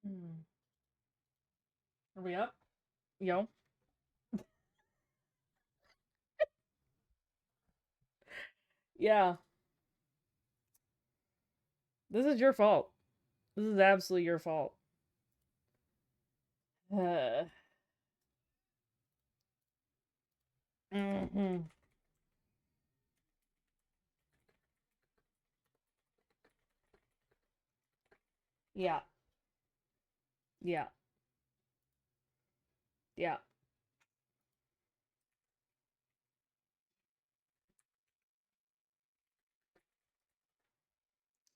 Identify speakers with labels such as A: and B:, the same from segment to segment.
A: Hmm. Are we up? Yo. Yeah. This is your fault. This is absolutely your fault. Uh, hmm. Yeah. Yeah. Yeah.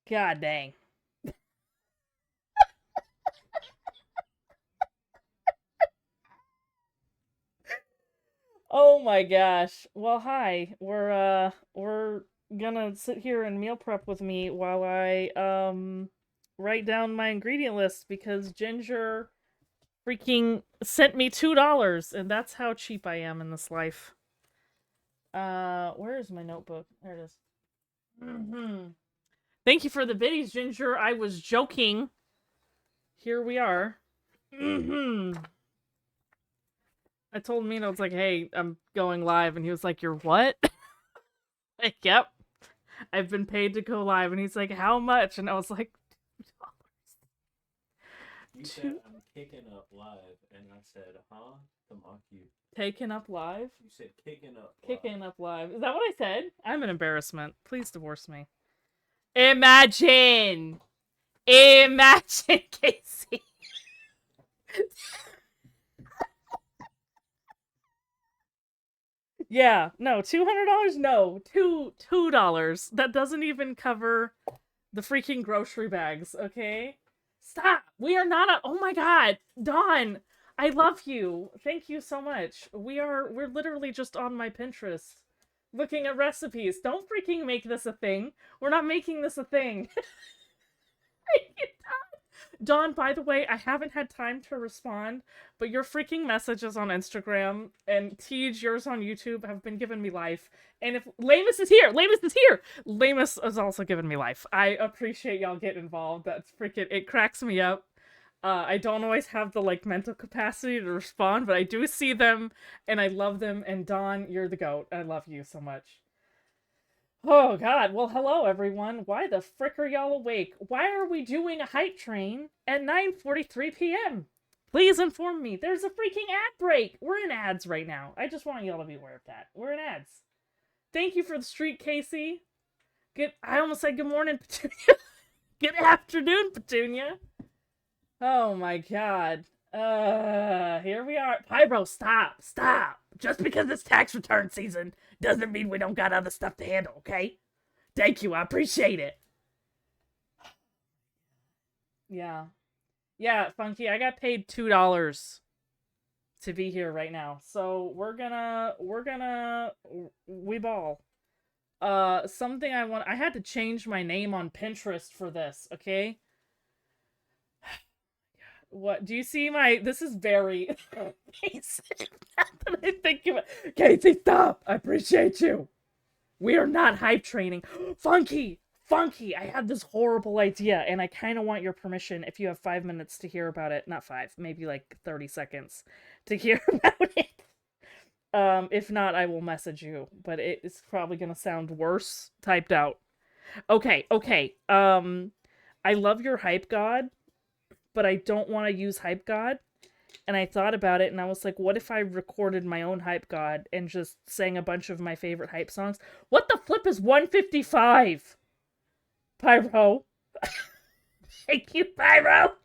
A: God dang. Oh my gosh. Well, hi. We're gonna sit here and meal prep with me while I write down my ingredient list because Ginger freaking sent me $2 and that's how cheap I am in this life. Where is my notebook? There it is. Mm-hmm. Thank you for the biddies, Ginger. I was joking. Here we are. Mm-hmm. I told Mina, I was like, hey, I'm going live. And he was like, you're what? Like, yep. I've been paid to go live. And he's like, how much? And I was like,
B: You said
A: two.
B: I'm kicking up live, and I said, huh? To mock you.
A: Taken up live?
B: You said kicking up live.
A: Kicking up live. Is that what I said? I'm an embarrassment. Please divorce me. Imagine! Imagine, Casey. Yeah, no, $200? No, $2. That doesn't even cover the freaking grocery bags, okay? Stop. We are not a Oh my god. Dawn, I love you. Thank you so much. We're literally just on my Pinterest looking at recipes. Don't freaking make this a thing. We're not making this a thing. Dawn, by the way, I haven't had time to respond, but your freaking messages on Instagram and Tej, yours on YouTube have been giving me life. And if Lamus is here, Lamus is here. Lamus has also given me life. I appreciate y'all getting involved. That's freaking it cracks me up. I don't always have the like mental capacity to respond, but I do see them and I love them. And Dawn, you're the goat. I love you so much. Oh god. Well, hello everyone. Why the frick are y'all awake? Why are we doing a hype train at 9:43 p.m.? Please inform me. There's a freaking ad break. We're in ads right now. I just want y'all to be aware of that. We're in ads. Thank you for the street, Casey. Good I almost said good morning, Petunia. Good afternoon, Petunia. Oh my god. Here we are. Pyro, stop. Stop. Just because it's tax return season doesn't mean we don't got other stuff to handle, okay? Thank you. I appreciate it. Yeah. Yeah, Funky, I got paid $2 to be here right now. So we ball. Something I had to change my name on Pinterest for this, okay? What do you see my this is very basic. Now that I think about Casey, stop. I appreciate you. We are not hype training. Funky! Funky! I had this horrible idea, and I kind of want your permission if you have 5 minutes to hear about it. Not five, maybe like 30 seconds to hear about it. If not, I will message you, but it's probably gonna sound worse typed out. Okay, okay. I love your hype god, but I don't want to use hype god. And I thought about it and I was like, what if I recorded my own hype god and just sang a bunch of my favorite hype songs? What the flip is 155? Pyro. Thank you, Pyro.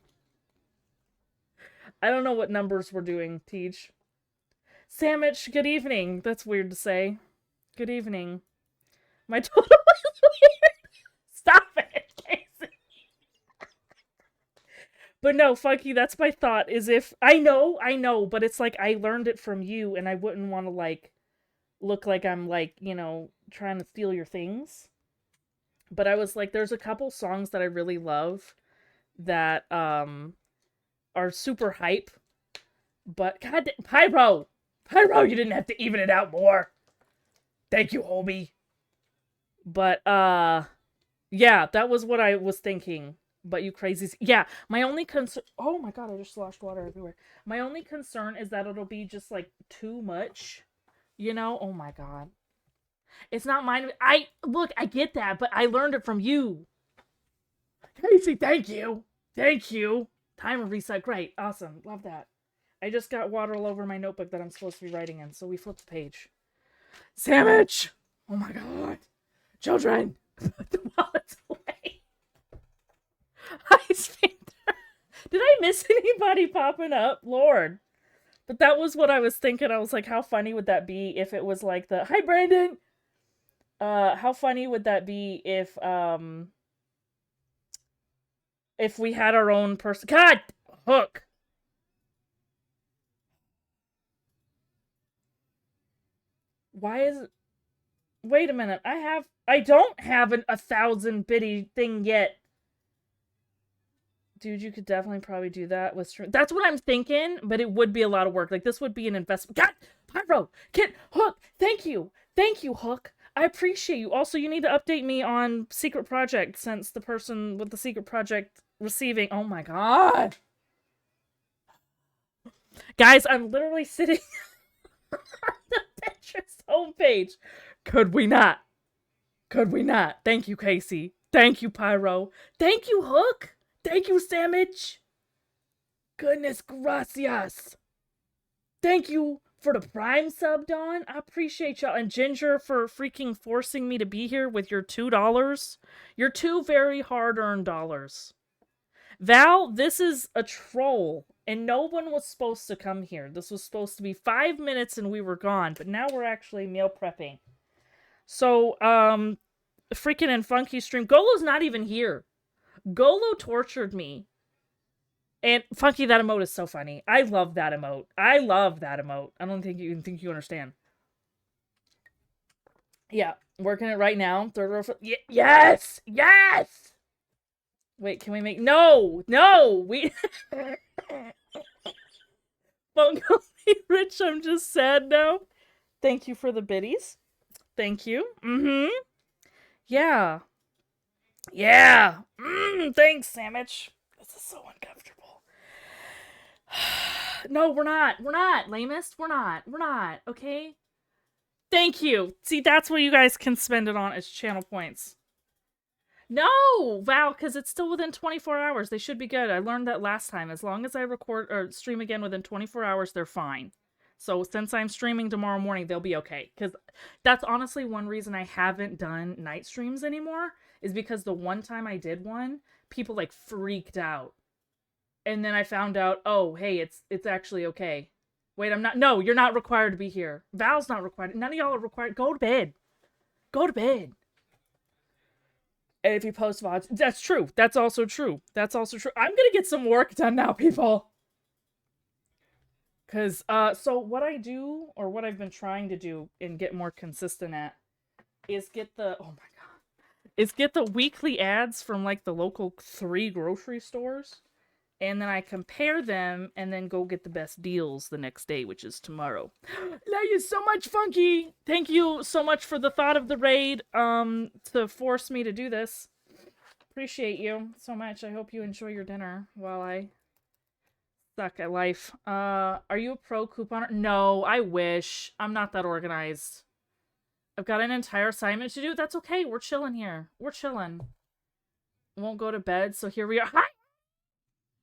A: I don't know what numbers we're doing, Teach. Sandwich, good evening. That's weird to say. Good evening. My total is weird. Stop it, Casey. But no, Funky, that's my thought. Is if I know, but it's like I learned it from you, and I wouldn't want to like look like I'm like trying to steal your things. But I was like, there's a couple songs that I really love that are super hype. But God, Pyro, Pyro, you didn't have to even it out more. Thank you, homie. But yeah, that was what I was thinking. But you crazies. Yeah, my only concern. Oh my god, I just sloshed water everywhere. My only concern is that it'll be just like too much. You know? Oh my god. It's not mine. Look, I get that, but I learned it from you. Casey, thank you. Thank you. Timer reset. Great. Awesome. Love that. I just got water all over my notebook that I'm supposed to be writing in, so we flipped the page. Sandwich! Oh my god. Children! Put the wallets away. Ice Panther. Did I miss anybody popping up? Lord. But that was what I was thinking. I was like, how funny would that be if it was like the hi Brandon? How funny would that be if we had our own person? God, Hook. Why is it? Wait a minute. I don't have a 1,000 biddy thing yet. Dude, you could definitely probably do that with stream. That's what I'm thinking, but it would be a lot of work. Like, this would be an investment. God, Pyro, Kid, Hook, thank you. Thank you, Hook. I appreciate you. Also, you need to update me on Secret Project since the person with the Secret Project receiving. Oh my god. Guys, I'm literally sitting on the Pinterest homepage. Could we not? Could we not? Thank you, Casey. Thank you, Pyro. Thank you, Hook. Thank you, Sandwich. Goodness gracias. Thank you for the Prime sub, Dawn. I appreciate y'all. And Ginger for freaking forcing me to be here with your $2. Your 2 very hard-earned dollars. Val, this is a troll. And no one was supposed to come here. This was supposed to be 5 minutes and we were gone. But now we're actually meal prepping. So, freaking and Funky stream. Golo's not even here. Golo tortured me. And Funky, that emote is so funny. I love that emote. I love that emote. I don't think you understand. Yeah, working it right now. Third row. Yes! Yes! Wait, can we make... No! No! We... Don't call me rich, I'm just sad now. Thank you for the biddies. Thank you. Mm-hmm. Yeah. Yeah. Thanks, Sandwich. This is so uncomfortable. No, we're not. We're not, lamest. We're not. We're not. Okay? Thank you. See, that's what you guys can spend it on as channel points. No, Val, because it's still within 24 hours. They should be good. I learned that last time. As long as I record or stream again within 24 hours, they're fine. So since I'm streaming tomorrow morning, they'll be okay. Because that's honestly one reason I haven't done night streams anymore, is because the one time I did one, people like freaked out. And then I found out, oh, hey, it's actually okay. Wait, I'm not. No, you're not required to be here. Val's not required. None of y'all are required. Go to bed. Go to bed. And if you post VODs, that's true. That's also true. That's also true. I'm gonna get some work done now, people. Because, so what I do, or what I've been trying to do and get more consistent at, is get the, oh my god, is get the weekly ads from, like, the local 3 grocery stores, and then I compare them, and then go get the best deals the next day, which is tomorrow. Love you so much, Funky! Thank you so much for the thought of the raid, to force me to do this. Appreciate you so much. I hope you enjoy your dinner while I suck at life. Are you a pro couponer? No, I wish. I'm not that organized. I've got an entire assignment to do. That's okay. We're chilling here. We're chilling. Won't go to bed, so here we are. Hi!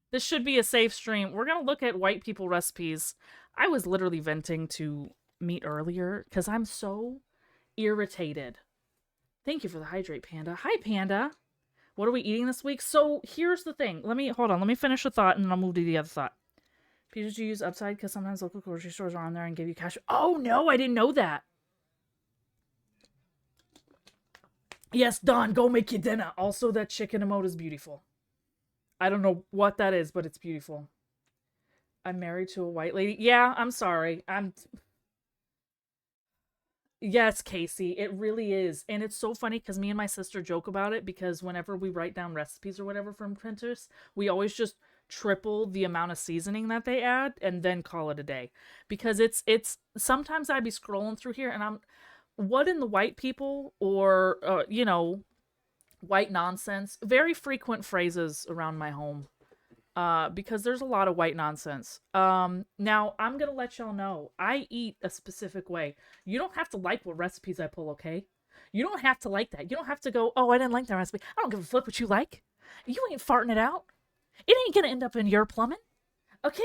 A: This should be a safe stream. We're gonna look at white people recipes. I was literally venting to meet earlier because I'm so irritated. Thank you for the hydrate, Panda. Hi, Panda. What are we eating this week? So here's the thing. Hold on. Let me finish the thought and then I'll move to the other thought. Peter's, you use Upside because sometimes local grocery stores are on there and give you cash. Oh no, I didn't know that. Yes, Don, go make your dinner. Also, that chicken emote is beautiful. I don't know what that is, but it's beautiful. I'm married to a white lady. Yeah, I'm sorry. Yes, Casey, it really is. And it's so funny because me and my sister joke about it because whenever we write down recipes or whatever from Pinterest, we always just triple the amount of seasoning that they add and then call it a day. Because it's sometimes I'd be scrolling through here and what in the white people or, you know, White nonsense. Very frequent phrases around my home. Because there's a lot of white nonsense. Now I'm gonna let y'all know I eat a specific way. You don't have to like what recipes I pull, okay? You don't have to like that. You don't have to go, oh, I didn't like that recipe. I don't give a flip what you like. You ain't farting it out. It ain't gonna end up in your plumbing, okay?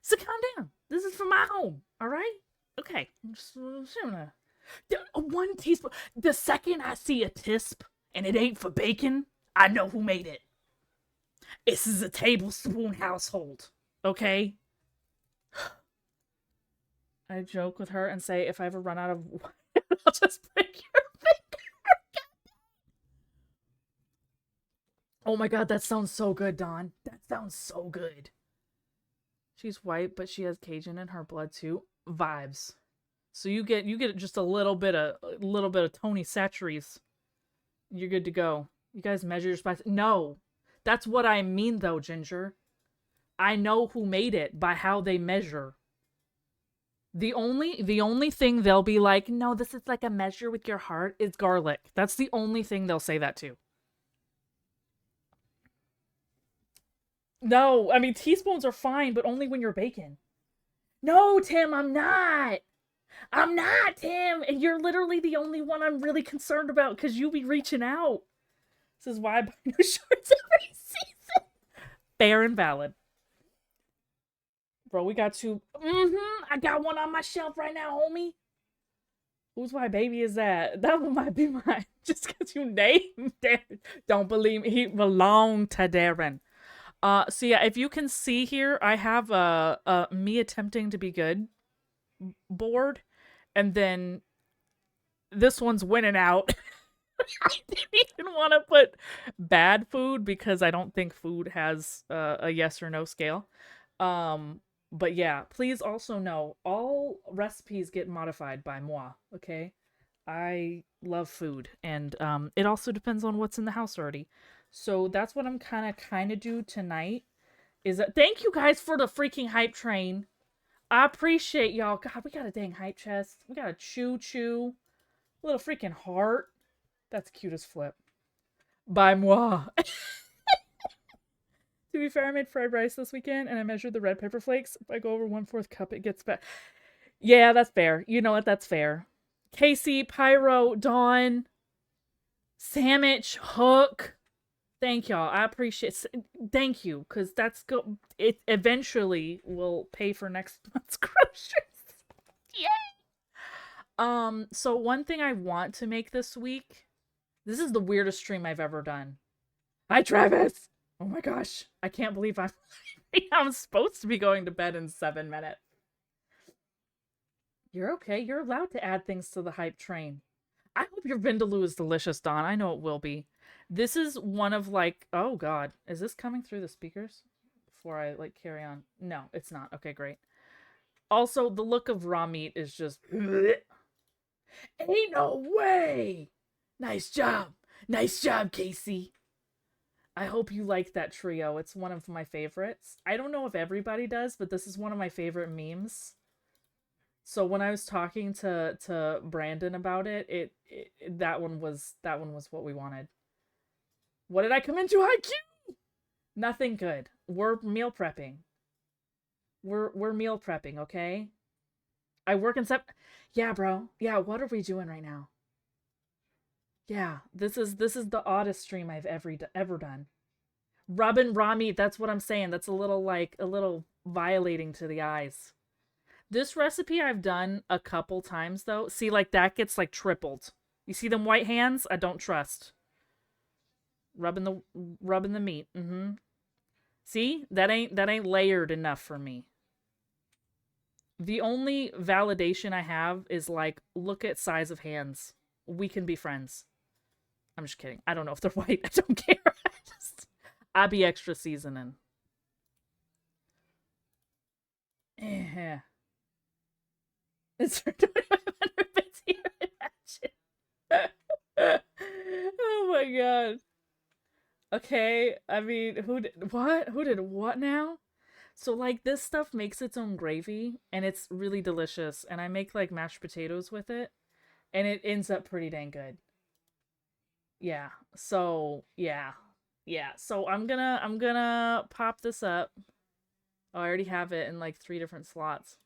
A: So calm down. This is for my home, all right? Okay. I'm just gonna... 1 teaspoon. The second I see a tisp and it ain't for bacon, I know who made it. This is a tablespoon household, okay? I joke with her and say, if I ever run out of water, I'll just break your finger. Oh my god, that sounds so good, Dawn. That sounds so good. She's white, but she has Cajun in her blood too. Vibes. So you get just a little bit of Tony Chachere's. You're good to go. You guys measure your spice. No. That's what I mean though, Ginger. I know who made it by how they measure. The only thing they'll be like, no, this is like a measure with your heart, is garlic. That's the only thing they'll say that to. No, I mean, teaspoons are fine, but only when you're baking. No, Tim, I'm not. I'm not, Tim. And you're literally the only one I'm really concerned about because you be reaching out. This is why I buy new shorts every season. Fair and valid. Bro, we got two. I got one on my shelf right now, homie. Whose my baby is that? That one might be mine. Just because you named Darren. Don't believe me. He belonged to Darren. So yeah, if you can see here, I have me attempting to be good board. And then this one's winning out. I didn't even want to put bad food because I don't think food has a yes or no scale. But yeah, please also know all recipes get modified by moi, okay? I love food, and it also depends on what's in the house already. So that's what I'm kind of do tonight. Is that thank you guys for the freaking hype train. I appreciate y'all. God, we got a dang hype chest. We got a choo-choo. Little freaking heart. That's cute as flip. By moi. To be fair, I made fried rice this weekend, and I measured the red pepper flakes. If I go over 1/4 cup, it gets better. Yeah, that's fair. You know what? That's fair. Casey, Pyro, Dawn, Sandwich, Hook. Thank y'all. I appreciate it. Thank you, because it eventually will pay for next month's groceries. Yay! So one thing I want to make this week, this is the weirdest stream I've ever done. Hi, Travis! Oh my gosh. I can't believe I'm supposed to be going to bed in 7 minutes. You're okay. You're allowed to add things to the hype train. I hope your Vindaloo is delicious, Don. I know it will be. This is one of like, oh god, is this coming through the speakers before I like carry on? No, it's not. Okay, great. Also, the look of raw meat is just ain't no way. Nice job. Nice job, Casey. I hope you like that trio. It's one of my favorites. I don't know if everybody does, but this is one of my favorite memes. So when I was talking to Brandon about it, that one was what we wanted. What did I come into, IQ? Nothing good. We're meal prepping. We're meal prepping, okay? I work in Yeah, bro. Yeah, what are we doing right now? Yeah, this is the oddest stream I've ever done. Rubbing raw meat, that's what I'm saying. That's a little violating to the eyes. This recipe I've done a couple times though. See, like that gets like tripled. You see them white hands? I don't trust. Rubbing the meat. See? That ain't layered enough for me. The only validation I have is like, look at size of hands. We can be friends. I'm just kidding. I don't know if they're white. I don't care. I'll be extra seasoning. It's for 2500 bits here. Imagine. Oh my god. Okay, I mean, who did what now? So like this stuff makes its own gravy and it's really delicious, and I make like mashed potatoes with it and it ends up pretty dang good. Yeah. So, yeah. Yeah. So I'm gonna pop this up. Oh, I already have it in like 3 different slots.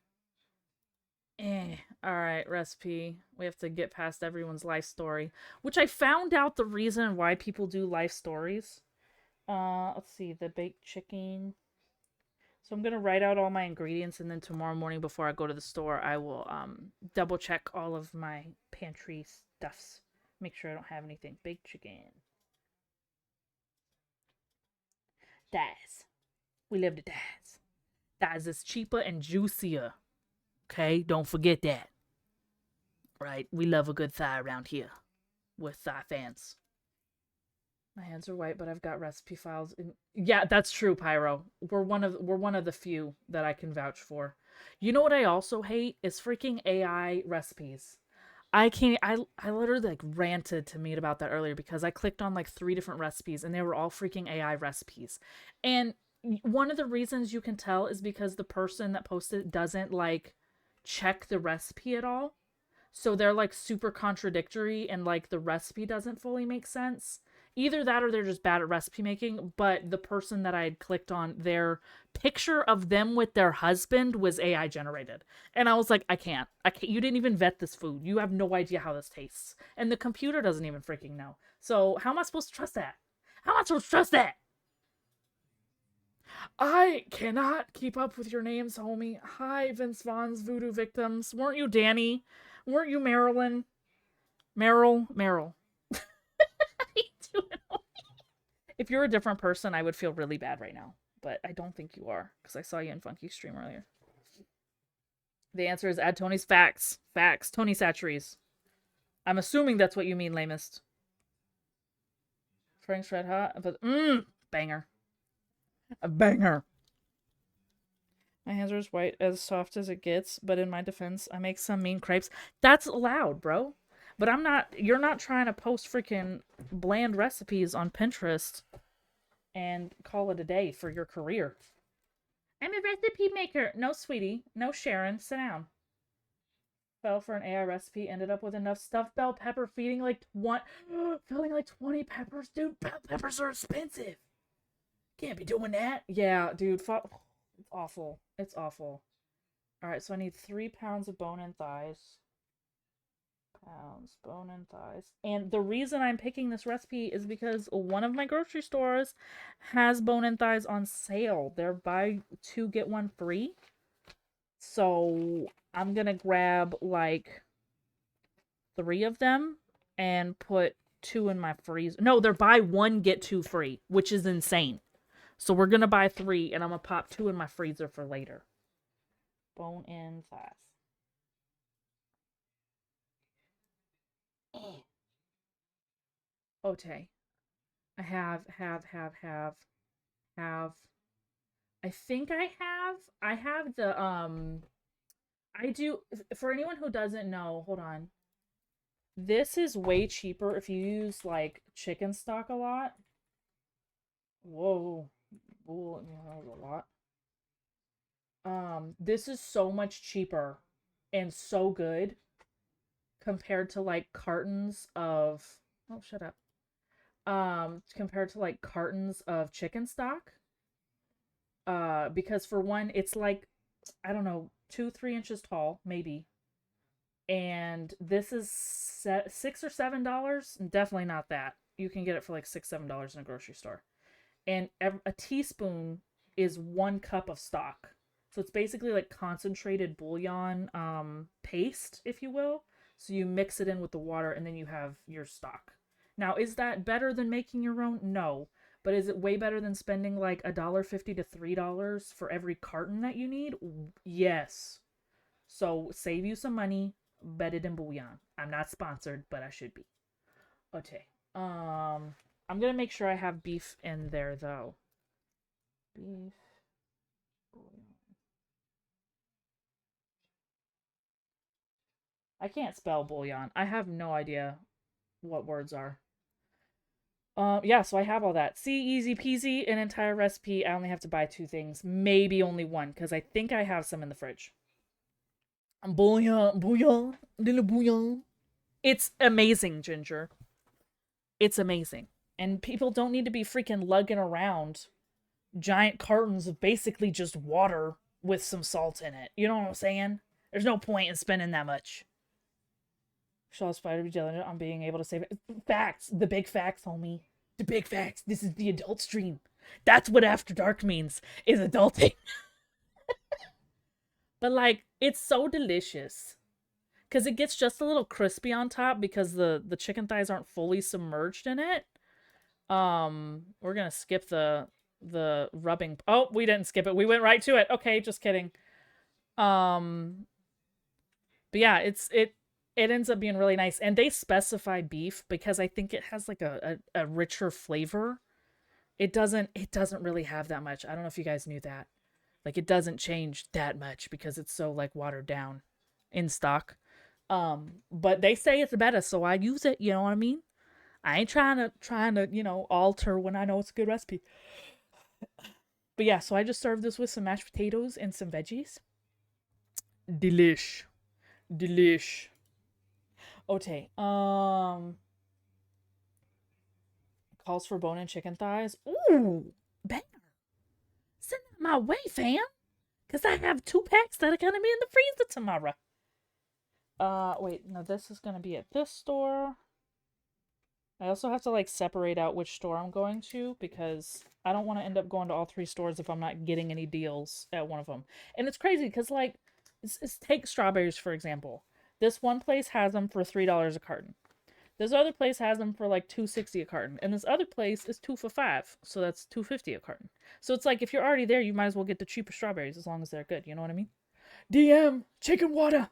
A: All right, recipe. We have to get past everyone's life story, which I found out the reason why people do life stories. Let's see, the baked chicken. So I'm gonna write out all my ingredients, and then tomorrow morning before I go to the store, I will double check all of my pantry stuffs. Make sure I don't have anything. Baked chicken. Daz. We live to Daz. Daz is cheaper and juicier. Okay, don't forget that. Right? We love a good thigh around here. We're thigh fans. My hands are white, but I've got recipe files. Yeah, that's true, Pyro. We're one of the few that I can vouch for. You know what I also hate is freaking AI recipes. I can't. I literally like ranted to Meat about that earlier because I clicked on like 3 different recipes and they were all freaking AI recipes. And one of the reasons you can tell is because the person that posted it doesn't like check the recipe at all. So they're like super contradictory and like the recipe doesn't fully make sense. Either that or they're just bad at recipe making, but the person that I had clicked on, their picture of them with their husband was AI generated. And I was like, I can't. I can't. You didn't even vet this food. You have no idea how this tastes. And the computer doesn't even freaking know. So how am I supposed to trust that? How am I supposed to trust that? I cannot keep up with your names, homie. Hi, Vince Vaughn's voodoo victims. Weren't you Danny? Weren't you Marilyn? Meryl. How you doing? If you're a different person, I would feel really bad right now. But I don't think you are, because I saw you in Funky's stream earlier. The answer is add Tony's facts. Facts. Tony Satcheries. I'm assuming that's what you mean, lamest. Frank's Red Hot. But banger. A banger. My hands are as white, as soft as it gets, but in my defense, I make some mean crepes. That's allowed, bro. But I'm not, you're not trying to post freaking bland recipes on Pinterest and call it a day for your career. I'm a recipe maker. No, sweetie. No, Sharon. Sit down. Fell for an AI recipe, ended up with enough stuffed bell pepper feeding like filling like 20 peppers. Dude, bell peppers are expensive. Can't be doing that. Yeah, dude. It's awful. It's awful. All right, so I need 3 pounds of bone-in thighs. Pounds, bone-in thighs. And the reason I'm picking this recipe is because one of my grocery stores has bone-in thighs on sale. They're buy 2 get 1 free. So I'm gonna grab like 3 of them and put 2 in my freezer. No, they're buy 1 get 2 free, which is insane. So we're gonna buy 3 and I'm gonna pop 2 in my freezer for later. Bone-in thighs. Okay. I have. I think I have the I do for anyone who doesn't know, hold on. This is way cheaper if you use like chicken stock a lot. Whoa. Whoa, that was a lot. This is so much cheaper and so good compared to like cartons of oh, shut up. Compared to like cartons of chicken stock. Because for one, it's like I don't know, 2-3 inches tall, maybe. And this is $6 or $7. Definitely not that. You can get it for like $6-7 in a grocery store. And a teaspoon is 1 cup of stock. So it's basically like concentrated bouillon paste, if you will. So you mix it in with the water and then you have your stock. Now, is that better than making your own? No. But is it way better than spending like $1.50 to $3 for every carton that you need? Yes. So save you some money, bet it in bouillon. I'm not sponsored, but I should be. Okay. I'm gonna make sure I have beef in there though. Beef bouillon. I can't spell bouillon. I have no idea what words are. Yeah, so I have all that. See, easy peasy, an entire recipe. I only have to buy 2 things, maybe only 1, because I think I have some in the fridge. Bouillon, little bouillon. It's amazing, Ginger. It's amazing. And people don't need to be freaking lugging around giant cartons of basically just water with some salt in it. You know what I'm saying? There's no point in spending that much. Shall Spider be diligent on being able to save it? Facts. The big facts, homie. The big facts. This is the adult stream. That's what After Dark means, is adulting. But like, it's so delicious. Because it gets just a little crispy on top because the chicken thighs aren't fully submerged in it. We're gonna skip the rubbing. Oh, we didn't skip it. We went right to it. Okay, just kidding. But yeah, it ends up being really nice. And they specify beef because I think it has like a richer flavor. It doesn't really have that much. I don't know if you guys knew that. Like, it doesn't change that much because it's so like watered down in stock. But they say it's better, so I use it, you know what I mean? I ain't trying to, you know, alter when I know it's a good recipe. But yeah, so I just served this with some mashed potatoes and some veggies. Delish. Okay. Calls for bone and chicken thighs. Ooh, banger. Send that my way, fam. Cause I have 2 packs that are gonna be in the freezer tomorrow. Wait, no, this is gonna be at this store. I also have to like separate out which store I'm going to because I don't want to end up going to all 3 stores if I'm not getting any deals at one of them. And it's crazy because like, take strawberries for example. This one place has them for $3 a carton. This other place has them for like $2.60 a carton, and this other place is 2 for $5, so that's $2.50 a carton. So it's like if you're already there, you might as well get the cheaper strawberries as long as they're good. You know what I mean? DM chicken water.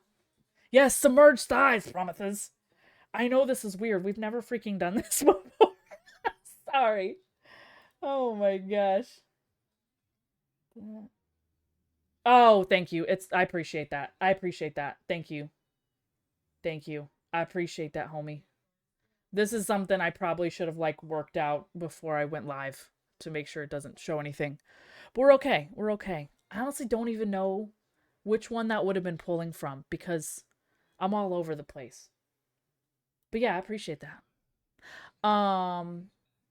A: Yes, submerged thighs, Prometheus. I know this is weird. We've never freaking done this before. Sorry. Oh my gosh. Oh, thank you. I appreciate that. I appreciate that. Thank you. Thank you. I appreciate that, homie. This is something I probably should have like worked out before I went live to make sure it doesn't show anything. But we're okay. We're okay. I honestly don't even know which one that would have been pulling from because I'm all over the place. But yeah, I appreciate that.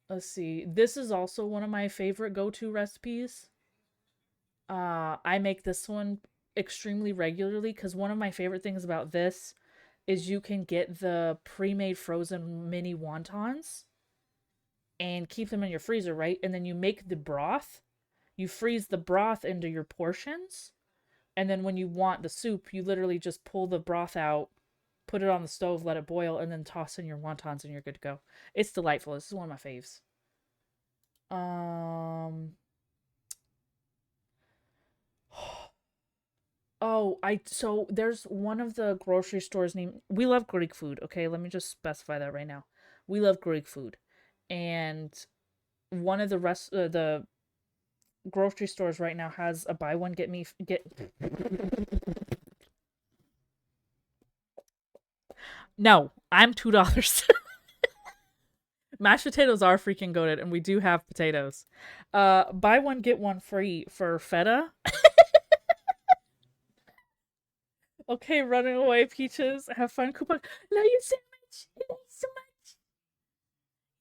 A: Let's see. This is also one of my favorite go-to recipes. I make this one extremely regularly because one of my favorite things about this is you can get the pre-made frozen mini wontons and keep them in your freezer, right? And then you make the broth. You freeze the broth into your portions. And then when you want the soup, you literally just pull the broth out, put it on the stove, let it boil, and then toss in your wontons and you're good to go. It's delightful. This is one of my faves. Oh, so there's one of the grocery stores named, we love Greek food, okay? Let me just specify that right now. We love Greek food. And one of the grocery stores right now has a buy one get No, I'm $2. Mashed potatoes are freaking goated, and we do have potatoes. Buy one get one free for feta. Okay, running away, Peaches. Have fun, Koopa. Love you so much. Love you so much.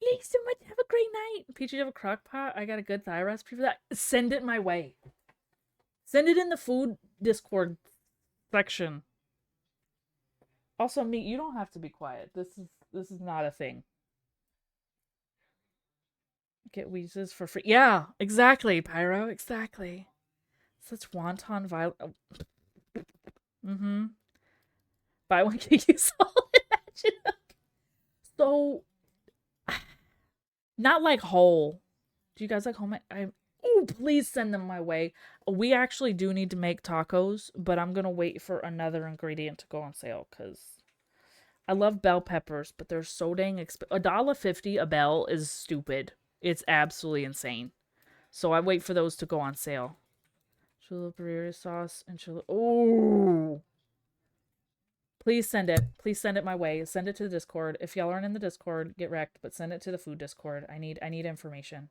A: Love you so much. Have a great night. Peaches, you have a crock pot? I got a good thigh recipe for that. Send it my way. Send it in the food Discord section. Also, Meat, you don't have to be quiet. This is not a thing. Get Weezes for free. Yeah, exactly, Pyro. Exactly. Such wonton violet. Mm-hmm. Buy one, get you solid. Imagine. So, not like whole. Do you guys like whole? Oh, please send them my way. We actually do need to make tacos, but I'm gonna wait for another ingredient to go on sale because I love bell peppers, but they're so dang expensive. $1.50 a bell is stupid. It's absolutely insane. So I wait for those to go on sale. Chili sauce and chili. Oh, please send it. Please send it my way. Send it to the Discord. If y'all aren't in the Discord, get wrecked. But send it to the food Discord. I need information.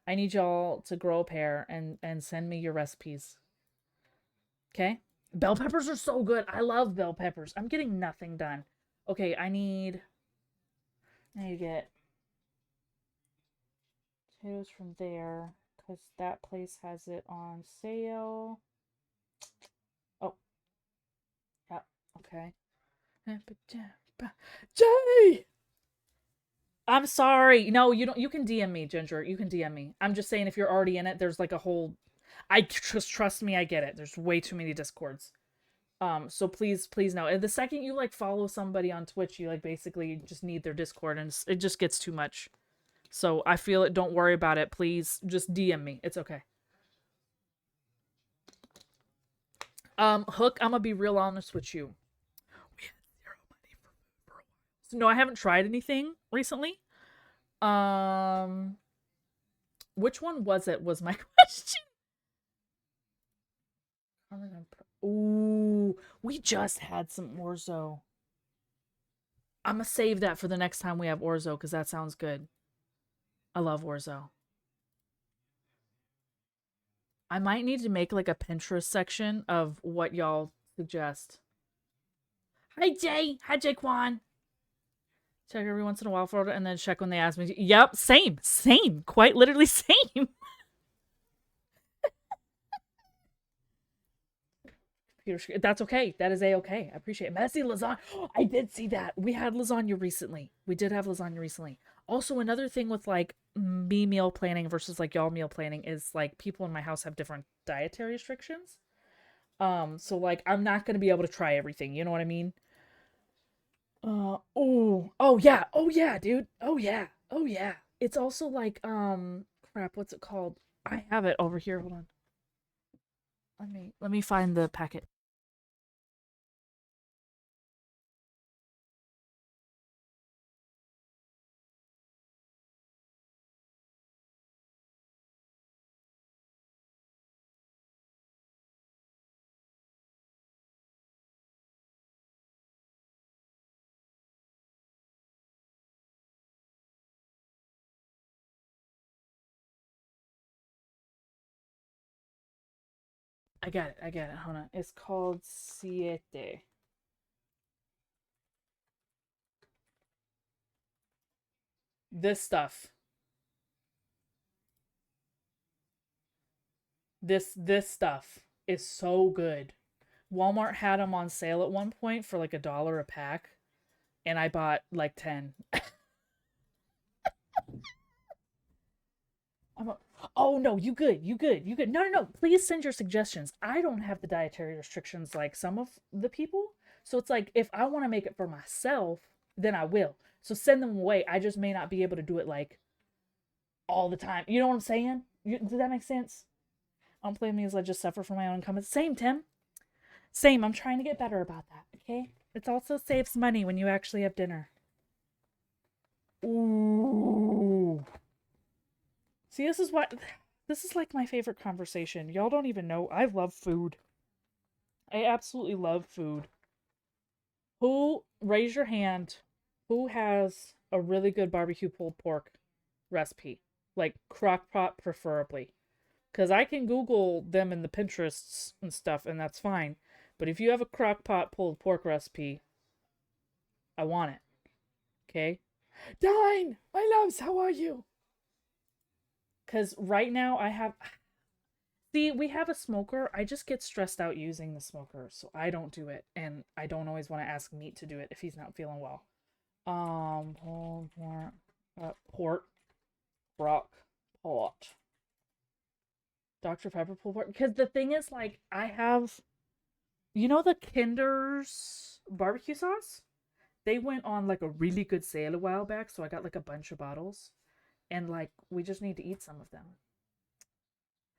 A: I need y'all to grow a pair and send me your recipes. Okay? Bell peppers are so good. I love bell peppers. I'm getting nothing done. Okay, I need to get potatoes from there because that place has it on sale. Oh, yeah, okay. Jay! I'm sorry. No, you don't. You can DM me, Ginger. You can DM me. I'm just saying if you're already in it, there's like a whole. I just trust me. I get it. There's way too many discords. So please, please no. And the second you like follow somebody on Twitch, you like basically just need their Discord, and it just gets too much. So I feel it. Don't worry about it. Please, just DM me. It's okay. Hook. I'm gonna be real honest with you. We had zero money for a while. So no, I haven't tried anything recently. Which one was it? Was my question. Ooh, we just had some orzo. I'm gonna save that for the next time we have orzo because that sounds good. I love orzo. I might need to make like a Pinterest section of what y'all suggest. Hi Jay, hi Jaquan. Check every once in a while for it, and then check when they ask me. Yep, same, quite literally same. That's okay. That is a-okay. I appreciate it. Messy lasagna. I did see that. We had lasagna recently. We did have lasagna recently. Also, another thing with like me meal planning versus like y'all meal planning is like people in my house have different dietary restrictions. So like I'm not gonna be able to try everything. You know what I mean? Oh yeah, dude. Oh yeah. It's also like crap. What's it called? I have it over here. Hold on. Let me find the packet. I got it. Hold on. It's called Siete. This stuff. This stuff is so good. Walmart had them on sale at one point for like $1 a pack, and I bought like 10. Oh no, you good. No. Please send your suggestions. I don't have the dietary restrictions like some of the people. So it's like if I want to make it for myself, then I will. So send them away. I just may not be able to do it like all the time. You know what I'm saying? Does that make sense? I don't blame me as I just suffer from my own comments. Same, Tim. Same. I'm trying to get better about that. Okay. It also saves money when you actually have dinner. Ooh. See, this is like my favorite conversation. Y'all don't even know. I love food. I absolutely love food. Who, raise your hand, who has a really good barbecue pulled pork recipe? Like crock pot preferably. Because I can Google them in the Pinterests and stuff, and that's fine. But if you have a crock pot pulled pork recipe, I want it. Okay? Dine! My loves, how are you? Because right now I have. See, we have a smoker. I just get stressed out using the smoker, so I don't do it. And I don't always want to ask Meat to do it if he's not feeling well. Port. Brock. Pot. Dr. Pepper pulled pork. Because the thing is, like, I have. You know the Kinder's barbecue sauce? They went on like a really good sale a while back, so I got like a bunch of bottles. And like, we just need to eat some of them.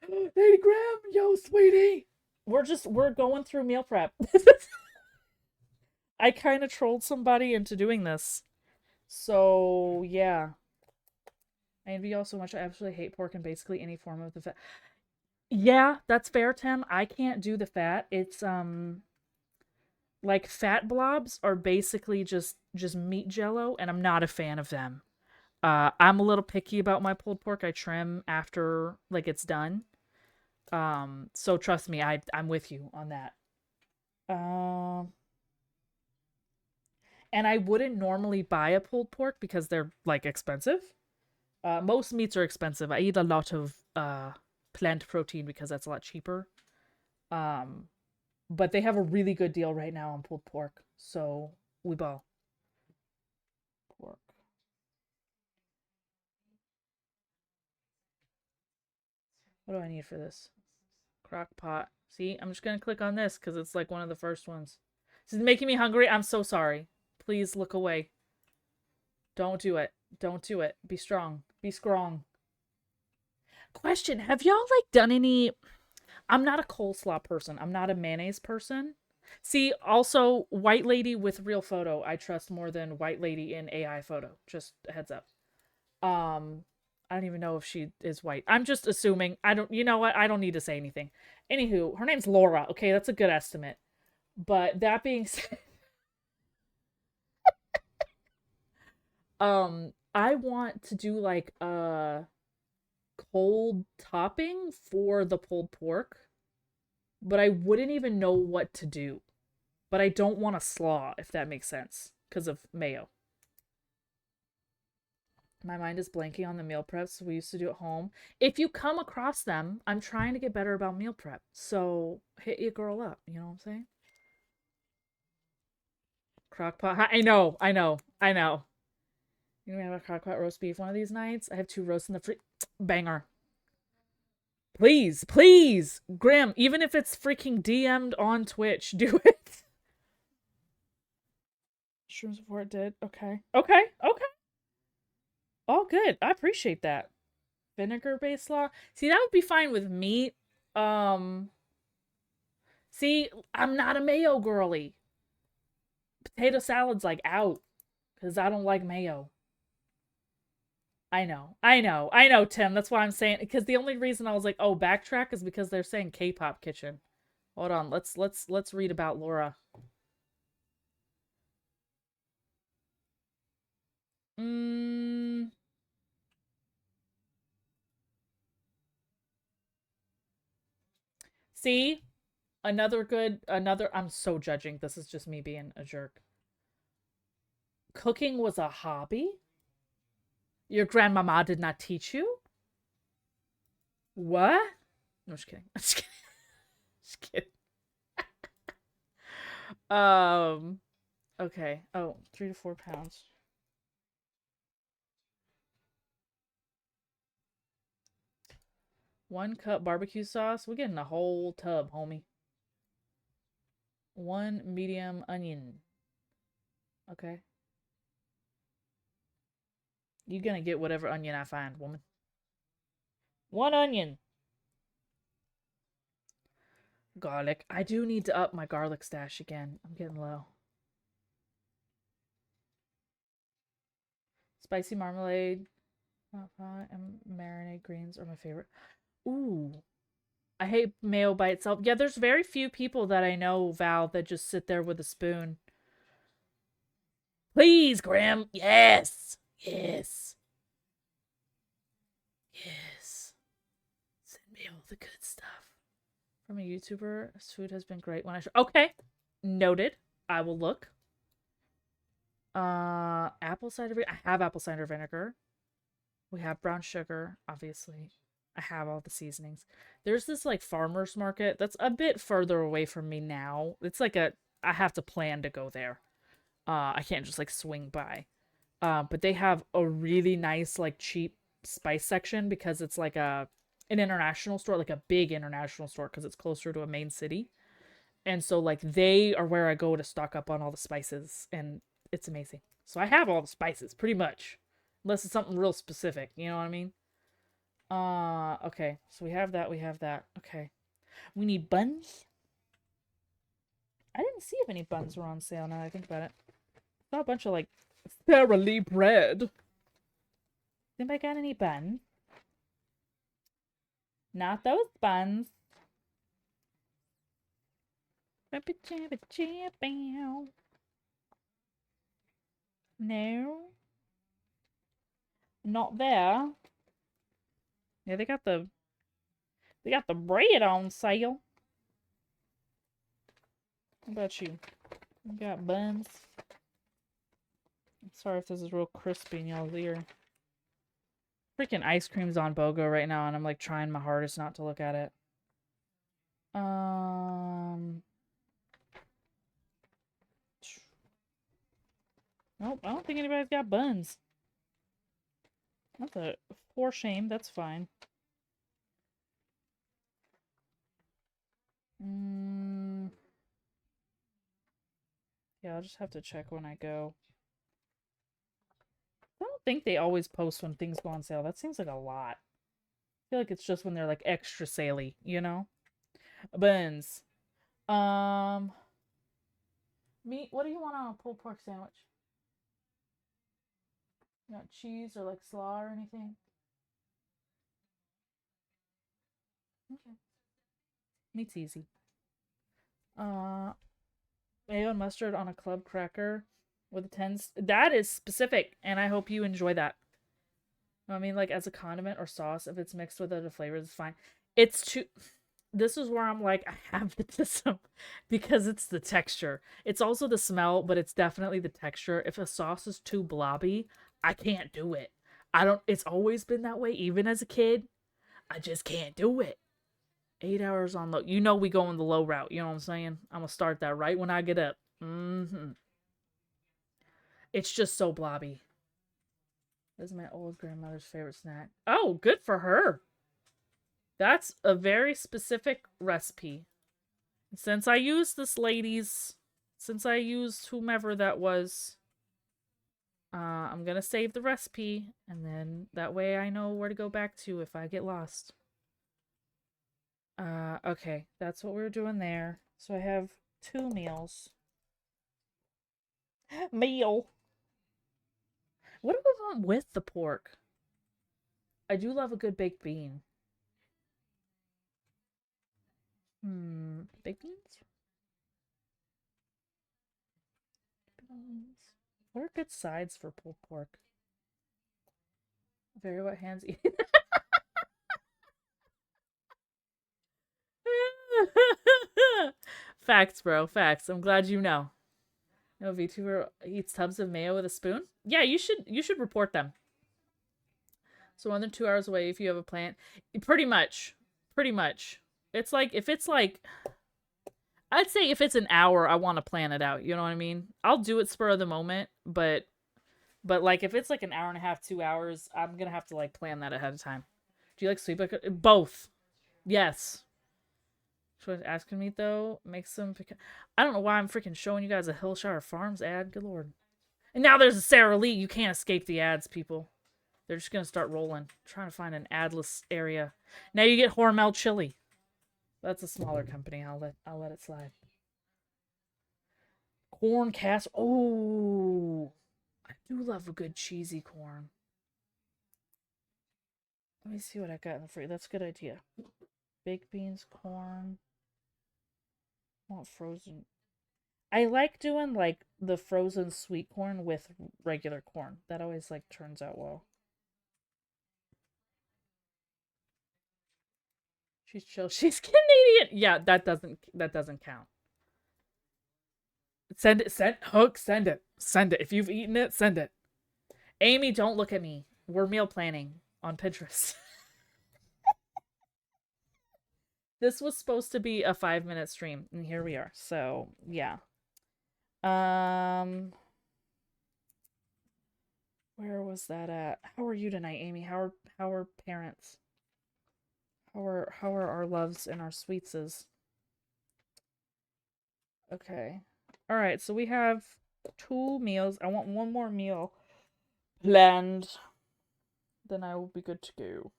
A: Lady Graham, yo, sweetie. We're going through meal prep. I kind of trolled somebody into doing this. So, yeah. I envy y'all so much. I absolutely hate pork and basically any form of the fat. Yeah, that's fair, Tim. I can't do the fat. It's like fat blobs are basically just meat jello, and I'm not a fan of them. I'm a little picky about my pulled pork. I trim after like it's done. So trust me, I'm with you on that. And I wouldn't normally buy a pulled pork because they're like expensive. Most meats are expensive. I eat a lot of plant protein because that's a lot cheaper. Um, but they have a really good deal right now on pulled pork. So we ball pork. What do I need for this? Crock pot. See, I'm just gonna click on this because it's like one of the first ones. This is making me hungry. I'm so sorry. Please look away. Don't do it. Don't do it. Be strong. Be strong. Question, have y'all like done any... I'm not a coleslaw person. I'm not a mayonnaise person. See, also, white lady with real photo, I trust more than white lady in AI photo. Just a heads up. I don't even know if she is white. I'm just assuming. I don't, you know what? I don't need to say anything. Anywho, her name's Laura. Okay, that's a good estimate. But that being said, I want to do like a cold topping for the pulled pork, but I wouldn't even know what to do. But I don't want a slaw, if that makes sense, because of mayo. My mind is blanking on the meal preps we used to do at home. If you come across them, I'm trying to get better about meal prep. So hit your girl up, you know what I'm saying? Crockpot. I know, I know, I know. You know, we have a crockpot roast beef one of these nights. I have 2 roasts in the fridge. Banger. Please, please, Graham, even if it's freaking DM'd on Twitch, do it. Shrooms before it did. Okay. Okay. Okay. All good. I appreciate that. Vinegar-based slaw. See, that would be fine with meat. See, I'm not a mayo girly. Potato salad's like out. Because I don't like mayo. I know, Tim. That's why I'm saying, because the only reason I was like, oh, backtrack is because they're saying K-pop kitchen. Hold on, let's read about Laura. See? I'm so judging. This is just me being a jerk. Cooking was a hobby? Your grandmama did not teach you? What? No, just kidding. Just kidding. Just kidding. Okay. Oh, 3 to 4 pounds. One cup barbecue sauce. We're getting a whole tub, homie. 1 medium onion. Okay. You're gonna get whatever onion I find, woman. 1 onion. Garlic. I do need to up my garlic stash again. I'm getting low. Spicy marmalade. And marinade greens are my favorite. Ooh. I hate mayo by itself. Yeah, there's very few people that I know, Val, that just sit there with a spoon. Please, Graham. Yes. Yes. Yes. Send me all the good stuff. From a YouTuber, his food has been great when I... Okay. Noted. I will look. Apple cider vinegar. I have apple cider vinegar. We have brown sugar, obviously. I have all the seasonings. There's this like farmer's market that's a bit further away from me now. It's like I have to plan to go there. I can't just like swing by. But they have a really nice like cheap spice section because it's like an international store, like a big international store because it's closer to a main city. And so like they are where I go to stock up on all the spices and it's amazing. So I have all the spices pretty much. Unless it's something real specific, you know what I mean? Okay. So we have that, Okay. We need buns. I didn't see if any buns were on sale now that I think about it. I saw a bunch of like Sara Lee bread. Anybody got any buns? Not those buns. No. Not there. Yeah, they got the bread on sale. How about you? You got buns? I'm sorry if this is real crispy in y'all's ear. Freaking ice cream's on BOGO right now, and I'm like trying my hardest not to look at it. Nope, I don't think anybody's got buns. That's a for shame. That's fine. Yeah, I'll just have to check when I go. I don't think they always post when things go on sale. That seems like a lot. I feel like it's just when they're like extra saley, you know? Buns. Meat, what do you want on a pulled pork sandwich? You want cheese or like slaw or anything? Okay. Meat's easy. Mayo and mustard on a club cracker with a 10. That is specific, and I hope you enjoy that. I mean, like as a condiment or sauce, if it's mixed with other flavors, it's fine. It's too. This is where I'm like, I have the tism because it's the texture. It's also the smell, but it's definitely the texture. If a sauce is too blobby, I can't do it. I don't. It's always been that way, even as a kid. I just can't do it. 8 hours on low. You know we go on the low route. You know what I'm saying? I'm gonna start that right when I get up. It's just so blobby. This is my old grandmother's favorite snack. Oh, good for her. That's a very specific recipe. Since I used since I used whomever that was, I'm gonna save the recipe, and then that way I know where to go back to if I get lost. Okay, that's what we're doing there. So I have 2 meals. Meal. What do we want with the pork? I do love a good baked bean. Baked beans? What are good sides for pulled pork? Very wet hands eating. Facts, bro. Facts. I'm glad you know. No VTuber eats tubs of mayo with a spoon. Yeah, you should report them. So 1 to 2 hours away if you have a plant. Pretty much. Pretty much. It's like if it's like I'd say if it's an hour, I want to plan it out. You know what I mean? I'll do it spur of the moment, but like if it's like an hour and a half, 2 hours, I'm gonna have to like plan that ahead of time. Do you like sweet potato? Both. Yes. So asking me though, make some. I don't know why I'm freaking showing you guys a Hillshire Farms ad. Good lord. And now there's a Sara Lee. You can't escape the ads, people. They're just gonna start rolling. I'm trying to find an adless area. Now you get Hormel chili. That's a smaller company. I'll let it slide. Corn casserole. Oh, I do love a good cheesy corn. Let me see what I got in the fridge. That's a good idea. Baked beans, corn. I want frozen. I like doing like the frozen sweet corn with regular corn. That always like turns out well. She's chill. She's Canadian. Yeah, that doesn't count. Send it. Send Hook. Send it. Send it. If you've eaten it, send it. Amy, don't look at me. We're meal planning on Pinterest. This was supposed to be a 5-minute stream, and here we are. So yeah. Where was that at? How are you tonight, Amy? How are parents? How are our loves and our sweetses? Okay. All right, so we have 2 meals. I want 1 more meal planned. Then I will be good to go.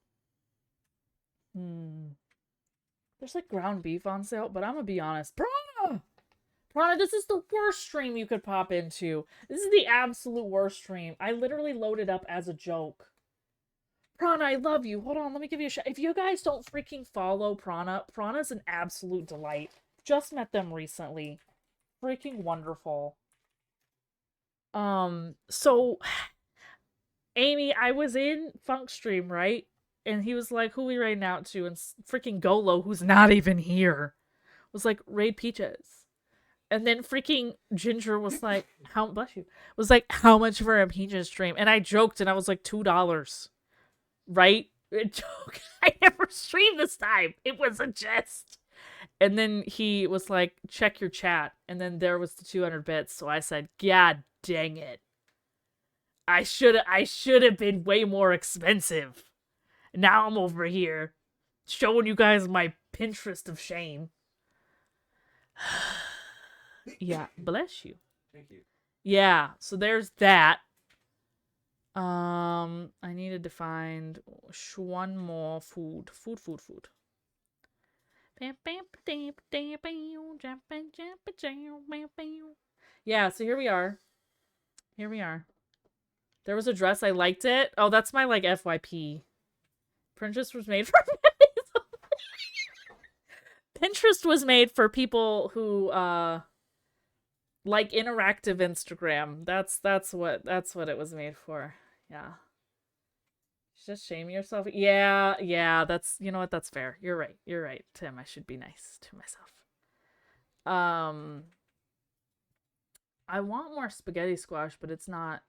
A: There's like ground beef on sale, but I'm gonna be honest. Prana, this is the worst stream you could pop into. This is the absolute worst stream. I literally loaded up as a joke. Prana, I love you. Hold on, let me give you a shout. If you guys don't freaking follow Prana's an absolute delight. Just met them recently. Freaking wonderful. So Amy, I was in Funk Stream, right? And he was like, who we raiding out to? And freaking Golo, who's not even here, was like, raid Peaches. And then freaking Ginger was like, bless you, was like, how much for a Peaches stream? And I joked and I was like, $2. right? Joke. I never streamed this time. It was a jest. And then he was like, check your chat. And then there was the 200 bits. So I said, God dang it. I should have been way more expensive. Now I'm over here showing you guys my Pinterest of shame. Yeah, bless you.
B: Thank you.
A: Yeah, so there's that. I needed to find one more food. Food. Yeah, so here we are. There was a dress, I liked it. Oh, that's my like FYP. Pinterest was made for Pinterest was made for people who like interactive Instagram. That's what it was made for. Yeah. Just shame yourself. Yeah, that's, you know what, that's fair. You're right, Tim. I should be nice to myself. I want more spaghetti squash, but it's not.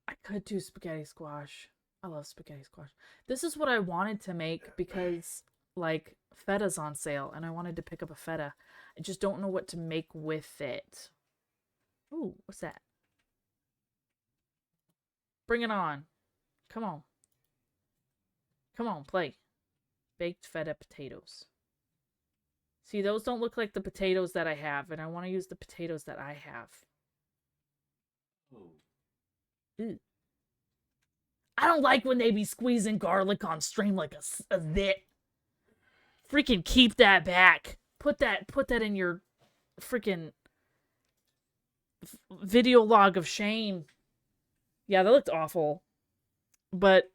A: I could do spaghetti squash. I love spaghetti squash. This is what I wanted to make because like feta's on sale and I wanted to pick up a feta. I just don't know what to make with it. Ooh, what's that? Bring it on. Come on. Come on, play. Baked feta potatoes. See, those don't look like the potatoes that I have, and I want to use the potatoes that I have. Ooh. I don't like when they be squeezing garlic on stream like a zit. Freaking keep that back. Put that in your freaking video log of shame. Yeah, that looked awful. But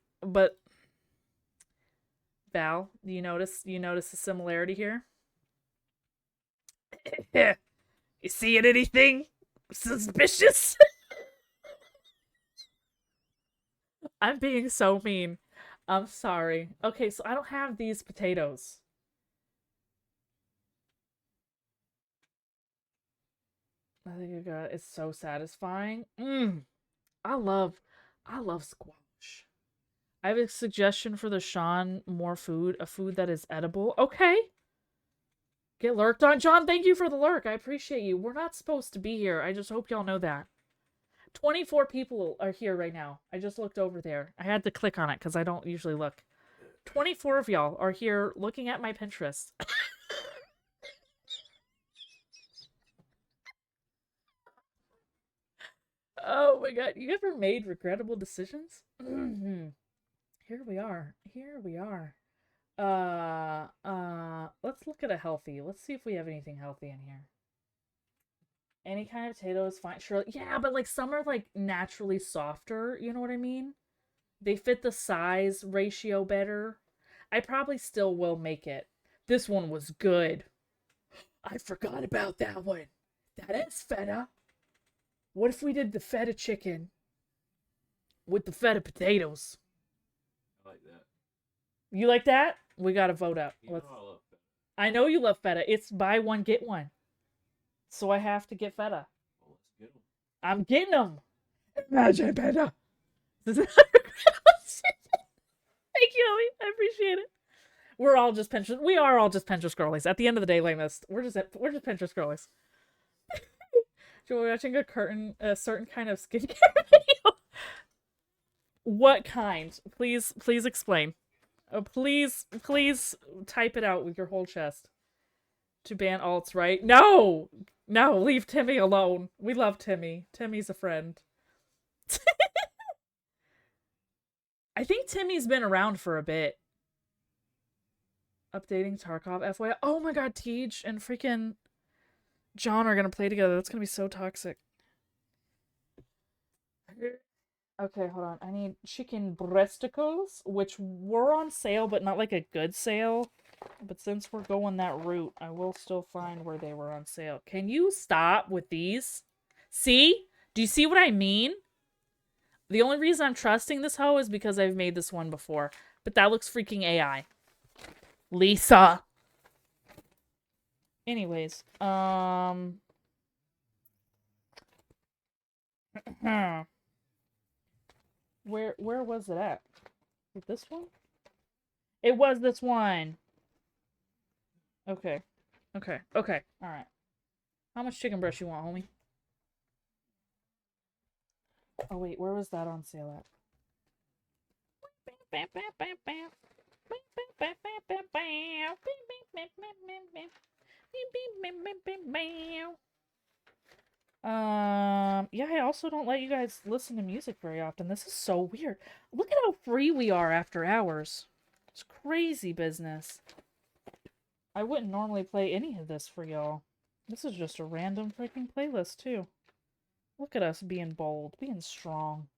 A: Val, you notice the similarity here? You seeing anything suspicious? I'm being so mean. I'm sorry. Okay, so I don't have these potatoes. I think it's so satisfying. I love squash. I have a suggestion for the Sean more food, a food that is edible. Okay. Get lurked on. John, thank you for the lurk. I appreciate you. We're not supposed to be here. I just hope y'all know that. 24 people are here right now. I just looked over there. I had to click on it because I don't usually look. 24 of y'all are here looking at my Pinterest. Oh my god. You ever made regrettable decisions? Here we are. Let's look at a healthy. Let's see if we have anything healthy in here. Any kind of potato is fine. Sure. Yeah, but like some are like naturally softer. You know what I mean? They fit the size ratio better. I probably still will make it. This one was good. I forgot about that one. That is feta. What if we did the feta chicken with the feta potatoes?
B: I like that.
A: You like that? We gotta vote up.
B: I love feta.
A: I know you love feta. It's buy one, get one. So I have to get feta.
B: Well, let's get them.
A: I'm getting them. Imagine feta. Thank you, Ellie. I appreciate it. We're all just Pinterest. We are all just Pinterest girlies. At the end of the day, Lamest, we're just Pinterest girlies. So we're watching a certain kind of skincare video. What kind? Please explain. Please type it out with your whole chest. To ban alts, right? No, leave Timmy alone. We love Timmy. Timmy's a friend. I think Timmy's been around for a bit. Updating Tarkov FYI. Oh my god, Tej and freaking John are gonna play together. That's gonna be so toxic. Okay, hold on. I need chicken breasticles, which were on sale, but not like a good sale. But since we're going that route, I will still find where they were on sale. Can you stop with these? See? Do you see what I mean? The only reason I'm trusting this hoe is because I've made this one before. But that looks freaking AI. Lisa. Anyways, Where was it at? Was it this one? It was this one. Okay. Okay. Okay. Alright. How much chicken breast you want, homie? Oh wait, where was that on sale at? Yeah, I also don't let you guys listen to music very often. This is so weird. Look at how free we are after hours. It's crazy business. I wouldn't normally play any of this for y'all. This is just a random freaking playlist, too. Look at us being bold, being strong.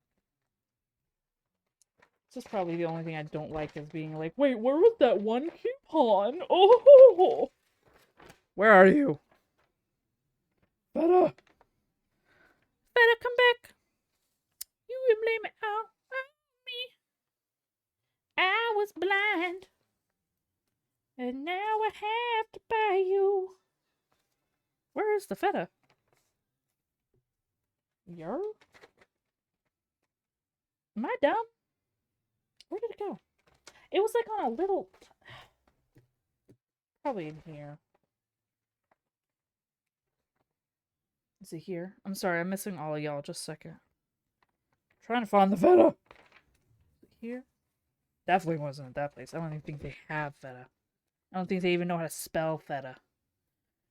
A: This is probably the only thing I don't like is being like, wait, where was that one coupon? Oh! Where are you? Feta! Feta, come back! You can blame it all on me. I was blind. And now I have to buy you. Where is the Feta? Am I dumb? Where did it go? It was like on a little... Probably in here. Is it here? I'm sorry, I'm missing all of y'all. Just a second. Trying to find the Feta. Is it here? Definitely wasn't at that place. I don't even think they have Feta. I don't think they even know how to spell Feta.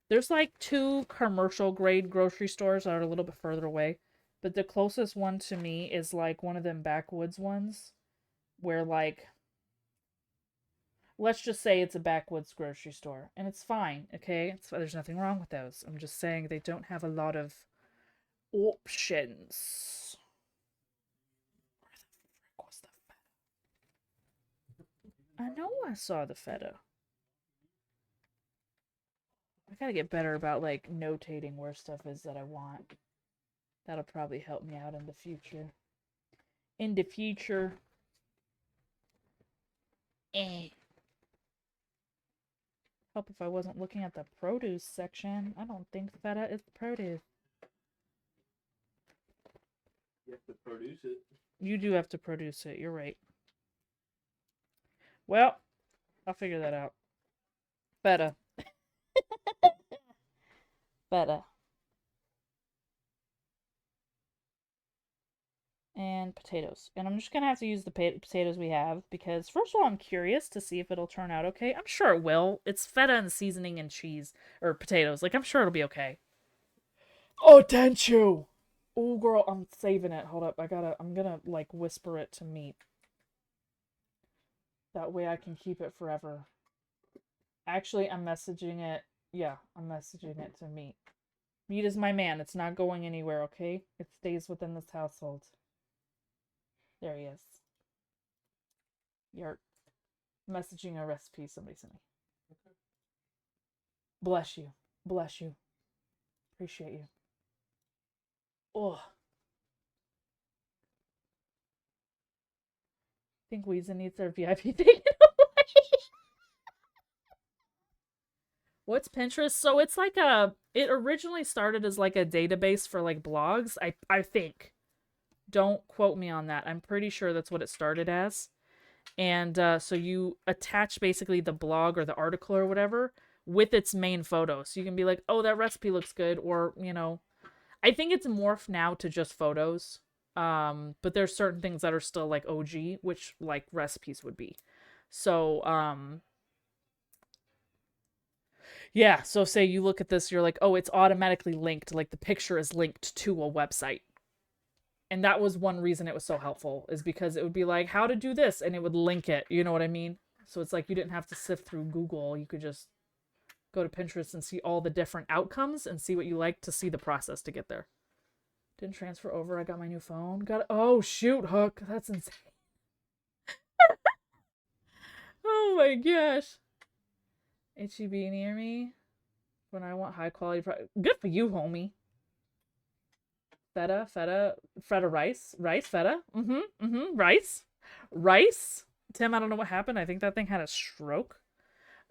A: There's like 2 commercial grade grocery stores that are a little bit further away. But the closest one to me is like one of them backwoods ones. Where like... Let's just say it's a backwoods grocery store. And it's fine, okay? There's nothing wrong with those. I'm just saying they don't have a lot of options. Where the frick was the Feta? I know I saw the Feta. I gotta get better about, like, notating where stuff is that I want. That'll probably help me out in the future. In the future. Help if I wasn't looking at the produce section. I don't think Feta is produce.
B: You have to produce it.
A: You do have to produce it. You're right. Well, I'll figure that out. Feta. Feta. And potatoes. And I'm just gonna have to use the potatoes we have because, first of all, I'm curious to see if it'll turn out okay. I'm sure it will. It's feta and seasoning and cheese. Or potatoes. Like, I'm sure it'll be okay. Oh, Tenchu! Oh, girl, I'm saving it. Hold up. I'm gonna, like, whisper it to Meat. That way I can keep it forever. Actually, I'm messaging it. Yeah, I'm messaging it to Meat. Meat is my man. It's not going anywhere, okay? It stays within this household. There he is. You're messaging a recipe somebody sent me. Okay. Bless you. Bless you. Appreciate you. Oh. I think Weezer needs their VIP taken away. What's Pinterest? So it's like it originally started as like a database for like blogs, I think. Don't quote me on that. I'm pretty sure that's what it started as. And so you attach basically the blog or the article or whatever with its main photo. So you can be like, oh, that recipe looks good. Or, you know, I think it's morphed now to just photos. But there's certain things that are still like OG, which like recipes would be. So, yeah. So say you look at this, you're like, oh, it's automatically linked. Like the picture is linked to a website. And that was one reason it was so helpful, is because it would be like, how to do this, and it would link it. You know what I mean? So it's like you didn't have to sift through Google. You could just go to Pinterest and see all the different outcomes and see what you like to see the process to get there. Didn't transfer over. I got my new phone. Oh, shoot, Hook. That's insane. Oh my gosh. HEB near me when I want high quality good for you, homie. Feta rice, feta. Rice. Tim, I don't know what happened. I think that thing had a stroke.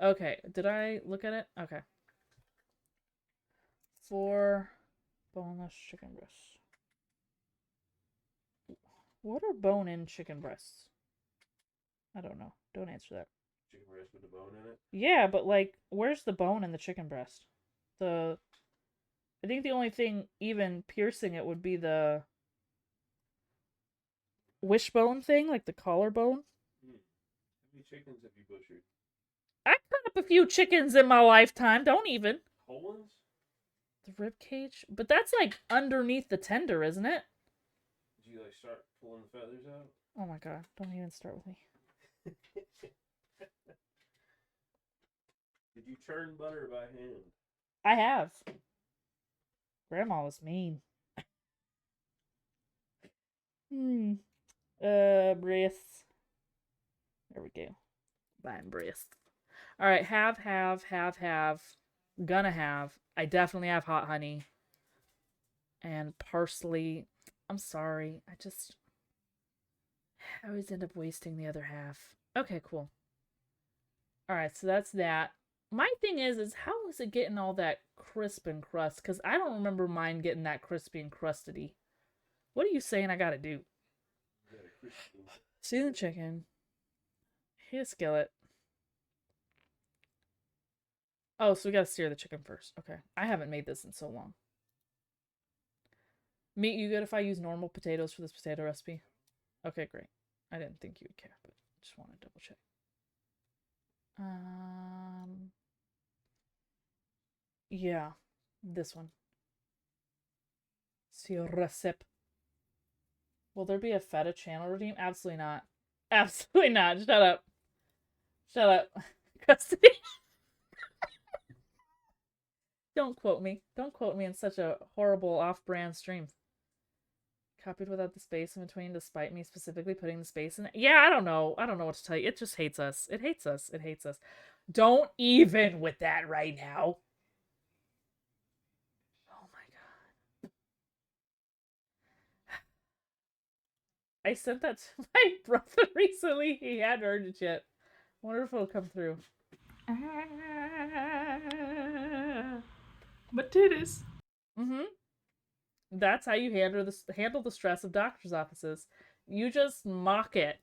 A: Okay, did I look at it? Okay. 4 boneless chicken breasts. What are bone-in chicken breasts? I don't know. Don't answer that.
B: Chicken breast with the bone in it.
A: Yeah, but like, where's the bone in the chicken breast? I think the only thing even piercing it would be the wishbone thing, like the collarbone.
B: How many chickens have you butchered?
A: I cut up a few chickens in my lifetime. Don't even.
B: Whole ones?
A: The rib cage? But that's like underneath the tender, isn't it?
B: Did you like start pulling the feathers out?
A: Oh my god, don't even start with me.
B: Did you churn butter by hand?
A: I have. Grandma was mean. Breasts. There we go. Buying breasts. Alright, have. Gonna have. I definitely have hot honey. And parsley. I'm sorry. I always end up wasting the other half. Okay, cool. Alright, so that's that. My thing is how is it getting all that crisp and crust? Because I don't remember mine getting that crispy and crustedy. What are you saying I gotta do? Season chicken. Heat a skillet. Oh, so we gotta sear the chicken first. Okay. I haven't made this in so long. Meat, you good if I use normal potatoes for this potato recipe? Okay, great. I didn't think you would care, but just want to double check. Yeah, this one. Sear recipe. Will there be a feta channel redeem? Absolutely not. Absolutely not. Shut up. Shut up. Custody. Don't quote me. Don't quote me in such a horrible off-brand stream. Copied without the space in between despite me specifically putting the space in it. Yeah, I don't know. I don't know what to tell you. It just hates us. It hates us. It hates us. Don't even with that right now. Oh my god. I sent that to my brother recently. He hadn't heard it yet. Wonder if it'll come through. But titties. That's how you handle the stress of doctor's offices. You just mock it.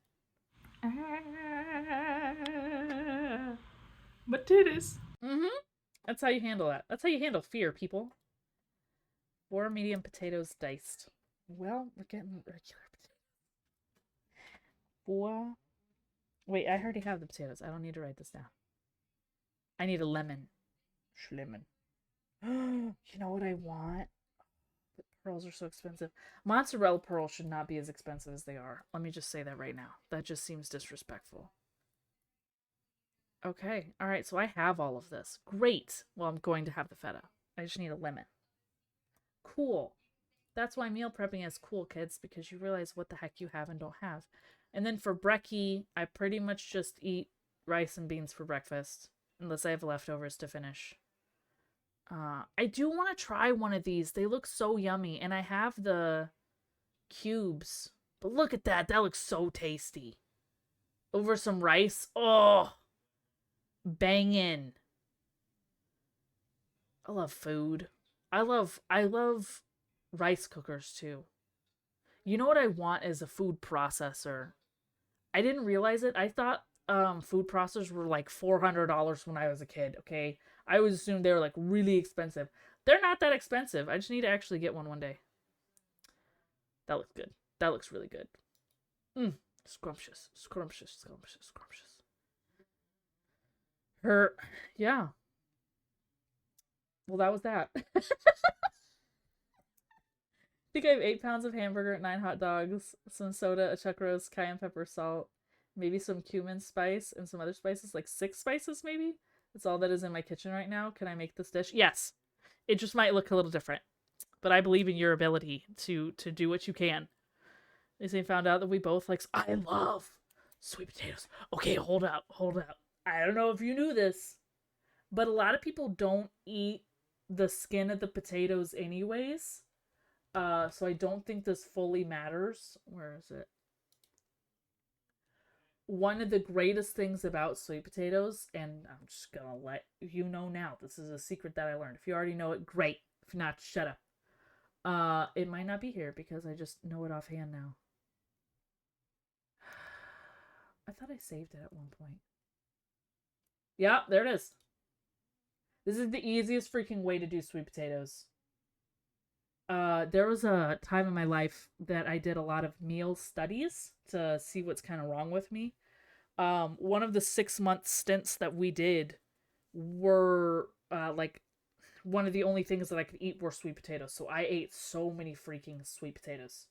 A: But titties. That's how you handle that. That's how you handle fear, people. 4 medium potatoes diced. Well, we're getting regular potatoes. 4. Wait, I already have the potatoes. I don't need to write this down. I need a lemon. Schlemon. You know what I want? But pearls are so expensive. Mozzarella pearls should not be as expensive as they are. Let me just say that right now. That just seems disrespectful. Okay. All right. So I have all of this. Great. Well, I'm going to have the feta. I just need a lemon. Cool. That's why meal prepping is cool, kids, because you realize what the heck you have and don't have. And then for brekkie, I pretty much just eat rice and beans for breakfast, unless I have leftovers to finish. I do want to try one of these. They look so yummy, and I have the cubes. But look at that. That looks so tasty. Over some rice. Oh, bangin'. I love food. I love rice cookers too. You know what I want is a food processor. I didn't realize it. I thought food processors were like $400 when I was a kid, okay? I always assumed they were like really expensive. They're not that expensive. I just need to actually get one day. That looks good. That looks really good. Scrumptious. Scrumptious. Yeah. Well, that was that. I think I have 8 pounds of hamburger, 9 hot dogs, some soda, a chuck roast, cayenne pepper, salt, maybe some cumin spice, and some other spices, like 6 spices maybe? That's all that is in my kitchen right now. Can I make this dish? Yes. It just might look a little different. But I believe in your ability to do what you can. They found out that we both like... I love sweet potatoes. Okay, hold up. I don't know if you knew this, but a lot of people don't eat the skin of the potatoes anyways. So I don't think this fully matters. Where is it? One of the greatest things about sweet potatoes, and I'm just gonna let you know now, this is a secret that I learned. If you already know it, great. If not, shut up. It might not be here because I just know it offhand now. I thought I saved it at one point. Yeah, there it is. This is the easiest freaking way to do sweet potatoes. There was a time in my life that I did a lot of meal studies to see what's kind of wrong with me. One of the 6-month stints that we did were like one of the only things that I could eat were sweet potatoes. So I ate so many freaking sweet potatoes.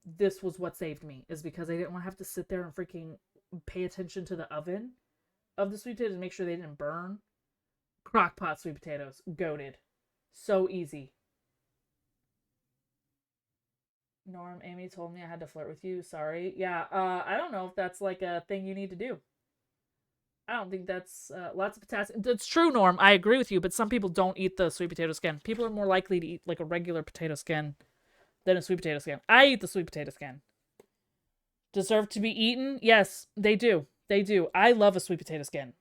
A: This was what saved me, is because I didn't want to have to sit there and freaking pay attention to the oven of the sweet potatoes and make sure they didn't burn. Crockpot sweet potatoes, goated. So easy. Norm, Amy told me I had to flirt with you. Sorry. Yeah, I don't know if that's like a thing you need to do. I don't think that's lots of potassium. It's true, Norm. I agree with you, but some people don't eat the sweet potato skin. People are more likely to eat like a regular potato skin than a sweet potato skin. I eat the sweet potato skin. Deserve to be eaten? Yes, they do. They do. I love a sweet potato skin.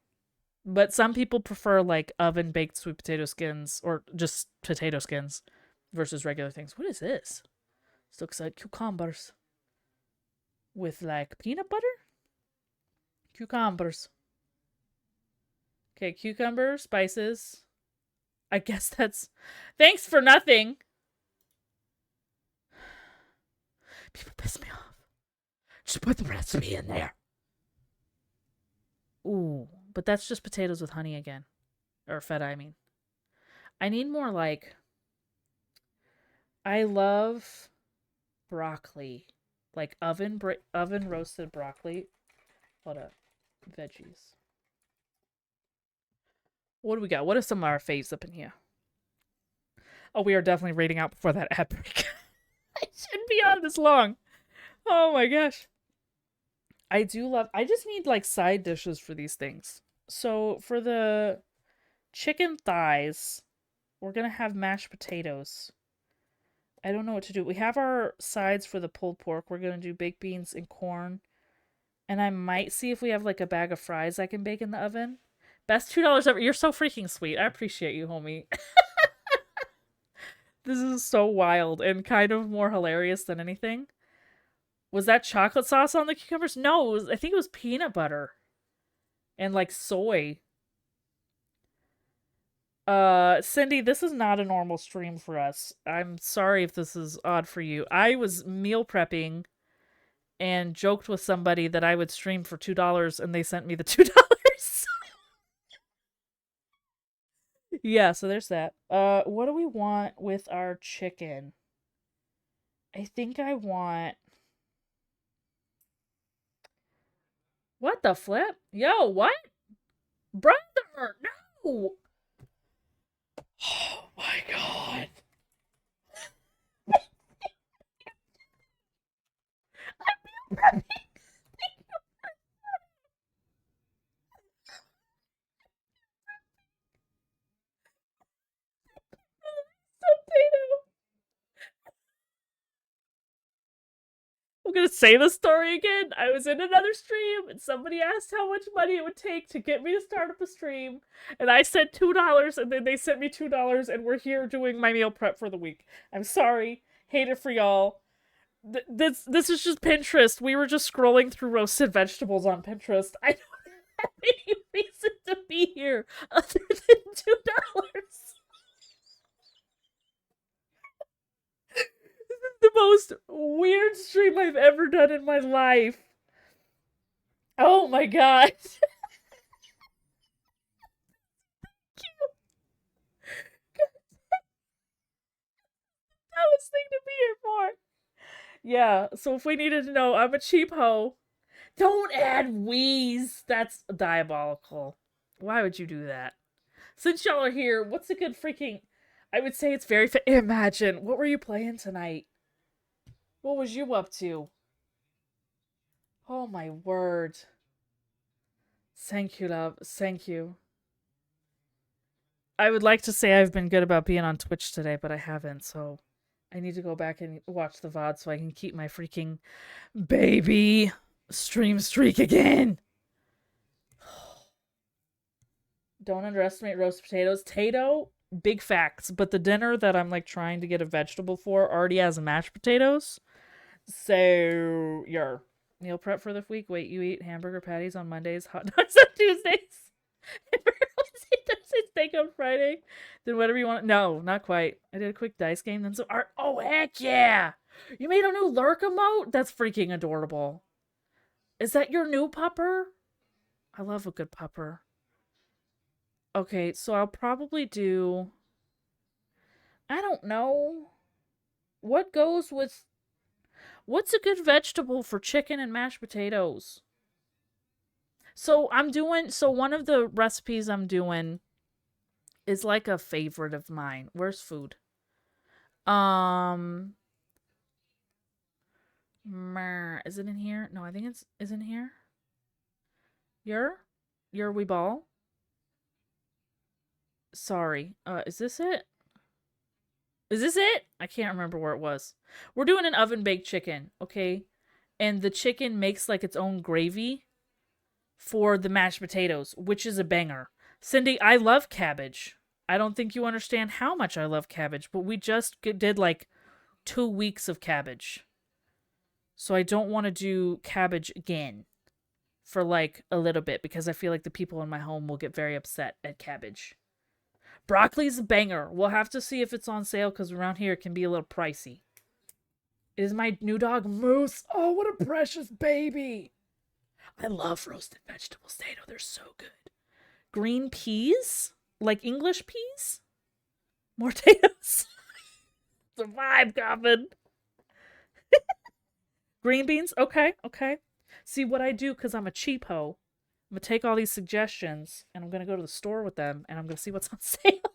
A: But some people prefer like oven baked sweet potato skins or just potato skins versus regular things. What is this? This looks like cucumbers with like peanut butter? Cucumbers. Okay, cucumber, spices. I guess that's... Thanks for nothing. People piss me off. Just put the recipe in there. Ooh, but that's just potatoes with honey again. Or feta, I mean. I need more like... I love broccoli. Like oven roasted broccoli. Hold up. Veggies. What do we got? What are some of our faves up in here? Oh, we are definitely rating out before that ad break. I shouldn't be on this long. Oh my gosh. I just need like side dishes for these things. So for the chicken thighs, we're going to have mashed potatoes. I don't know what to do. We have our sides for the pulled pork. We're going to do baked beans and corn. And I might see if we have like a bag of fries I can bake in the oven. Best $2 ever. You're so freaking sweet. I appreciate you, homie. This is so wild and kind of more hilarious than anything. Was that chocolate sauce on the cucumbers? No, I think it was peanut butter. And like soy. Cindy, this is not a normal stream for us. I'm sorry if this is odd for you. I was meal prepping and joked with somebody that I would stream for $2 and they sent me the $2. Yeah, so there's that. What do we want with our chicken? I think I want... What the flip? Yo, what? Brother, no! Oh my god. I'm meal prepping. I'm gonna say the story again. I was in another stream and somebody asked how much money it would take to get me to start up a stream. And I said $2 and then they sent me $2 and we're here doing my meal prep for the week. I'm sorry. Hate it for y'all. This is just Pinterest. We were just scrolling through roasted vegetables on Pinterest. I don't have any reason to be here other than $2. The most weird stream I've ever done in my life. Oh my god. That was thing to be here for. Yeah, so if we needed to know, I'm a cheap hoe. Don't add wheeze. That's diabolical. Why would you do that? Since y'all are here, what's a good freaking... I would say it's very... Imagine, what were you playing tonight? What was you up to? Oh my word. Thank you, love. Thank you. I would like to say I've been good about being on Twitch today, but I haven't, so I need to go back and watch the VOD so I can keep my freaking baby stream streak again. Don't underestimate roast potatoes. Tato, big facts, but the dinner that I'm like trying to get a vegetable for already has mashed potatoes. So, Meal prep for the week. Wait, you eat hamburger patties on Mondays, hot dogs on Tuesdays, and Thursday steak on Friday. Then whatever you want. No, not quite. I did a quick dice game, then some art. Oh heck yeah! You made a new lurk emote? That's freaking adorable. Is that your new pupper? I love a good pupper. Okay, so I'll probably do... I don't know. What goes with... What's a good vegetable for chicken and mashed potatoes? So I'm doing... So one of the recipes I'm doing is like a favorite of mine. Where's food? Is it in here? No, I think is in here. Your wee ball? Sorry. Is this it? Is this it? I can't remember where it was. We're doing an oven baked chicken, okay? And the chicken makes like its own gravy for the mashed potatoes, which is a banger. Cindy, I love cabbage. I don't think you understand how much I love cabbage, but we just did like 2 weeks of cabbage. So I don't want to do cabbage again for like a little bit because I feel like the people in my home will get very upset at cabbage. Broccoli's a banger. We'll have to see if it's on sale because around here it can be a little pricey. It is my new dog, Moose. Oh, what a precious baby. I love roasted vegetables, Tato. They're so good. Green peas? Like English peas? More potatoes. Survive, Coffin. Green beans? Okay, okay. See what I do, because I'm a cheapo. I'm going to take all these suggestions, and I'm going to go to the store with them, and I'm going to see what's on sale.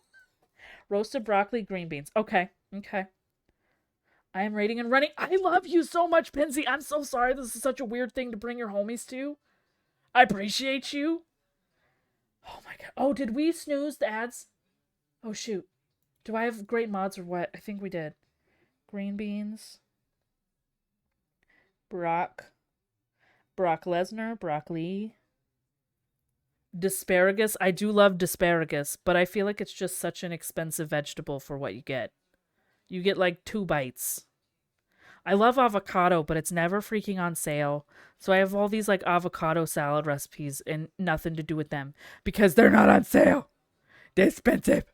A: Roasted broccoli, green beans. Okay, okay. I am rating and running. I love you so much, Pinsy. I'm so sorry this is such a weird thing to bring your homies to. I appreciate you. Oh my god. Oh, did we snooze the ads? Oh, shoot. Do I have great mods or what? I think we did. Green beans. Brock Lesnar, broccoli. Asparagus. I do love asparagus, but I feel like it's just such an expensive vegetable for what you get. You get like 2 bites. I love avocado, but it's never freaking on sale. So I have all these like avocado salad recipes and nothing to do with them because they're not on sale. They're expensive.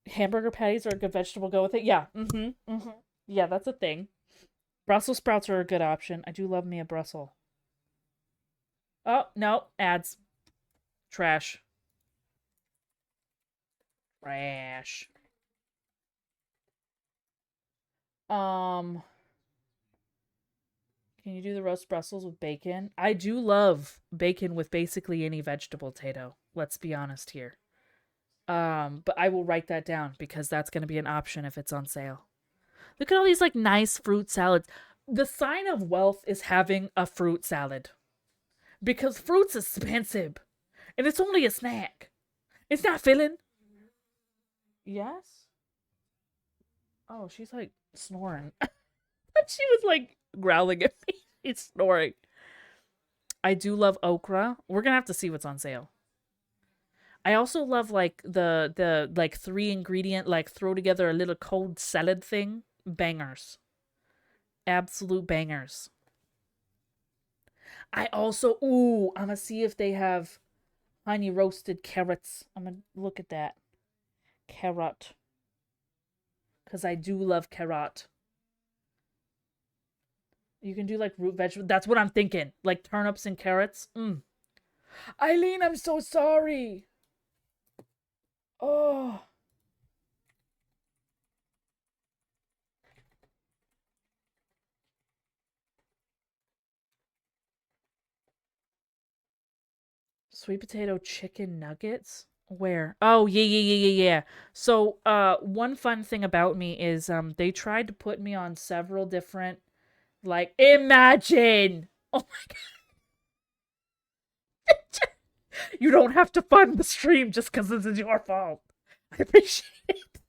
A: Hamburger patties are a good vegetable. Go with it. Yeah. Yeah, that's a thing. Brussels sprouts are a good option. I do love me a Brussels. Oh, no. Ads. Trash. Trash. Can you do the roast Brussels with bacon? I do love bacon with basically any vegetable, Tato. Let's be honest here. But I will write that down because that's going to be an option if it's on sale. Look at all these like nice fruit salads. The sign of wealth is having a fruit salad. Because fruit's expensive. And it's only a snack. It's not filling. Yes? Oh, she's like snoring. She was like growling at me. It's snoring. I do love okra. We're gonna have to see what's on sale. I also love like the like 3 ingredient like throw together a little cold salad thing. Bangers. Absolute bangers. I also I'm gonna see if they have honey roasted carrots. I'm gonna look at that. Carrot. Because I do love carrot. You can do like root vegetable. That's what I'm thinking. Like turnips and carrots. Eileen, I'm so sorry. Oh. Sweet potato chicken nuggets? Where? Oh, yeah. So, one fun thing about me is they tried to put me on several different like imagine. Oh my god. You don't have to fund the stream just because this is your fault. I appreciate it.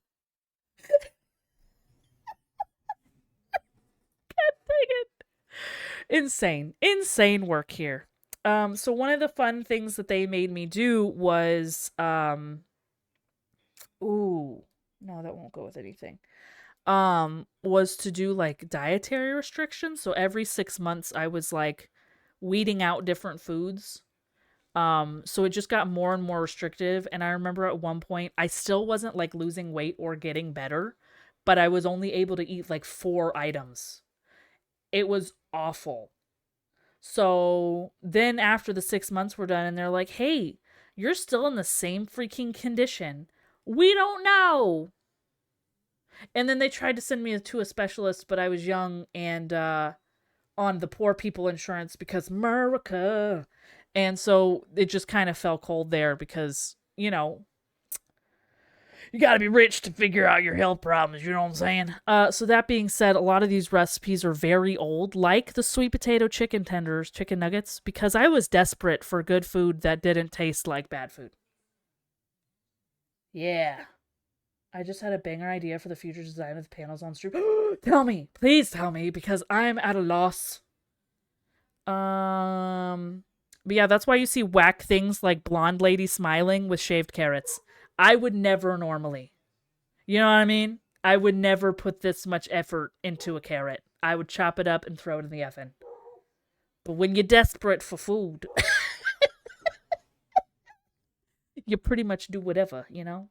A: God dang it. Insane work here. So one of the fun things that they made me do was ooh, no, that won't go with anything. was to do like dietary restrictions. So every 6 months I was like weeding out different foods. So it just got more and more restrictive. And I remember at one point I still wasn't like losing weight or getting better, but I was only able to eat like 4 items. It was awful. So then after the 6 months were done and they're like, hey, you're still in the same freaking condition. We don't know. And then they tried to send me to a specialist, but I was young and on the poor people insurance because America. And so it just kind of fell cold there because, you gotta be rich to figure out your health problems, you know what I'm saying? So that being said, a lot of these recipes are very old, like the sweet potato chicken tenders, chicken nuggets, because I was desperate for good food that didn't taste like bad food. Yeah. I just had a banger idea for the future design of the panels on stream. Tell me, please tell me, because I'm at a loss. But yeah, that's why you see whack things like blonde lady smiling with shaved carrots. I would never normally. You know what I mean? I would never put this much effort into a carrot. I would chop it up and throw it in the oven. But when you're desperate for food, you pretty much do whatever, you know?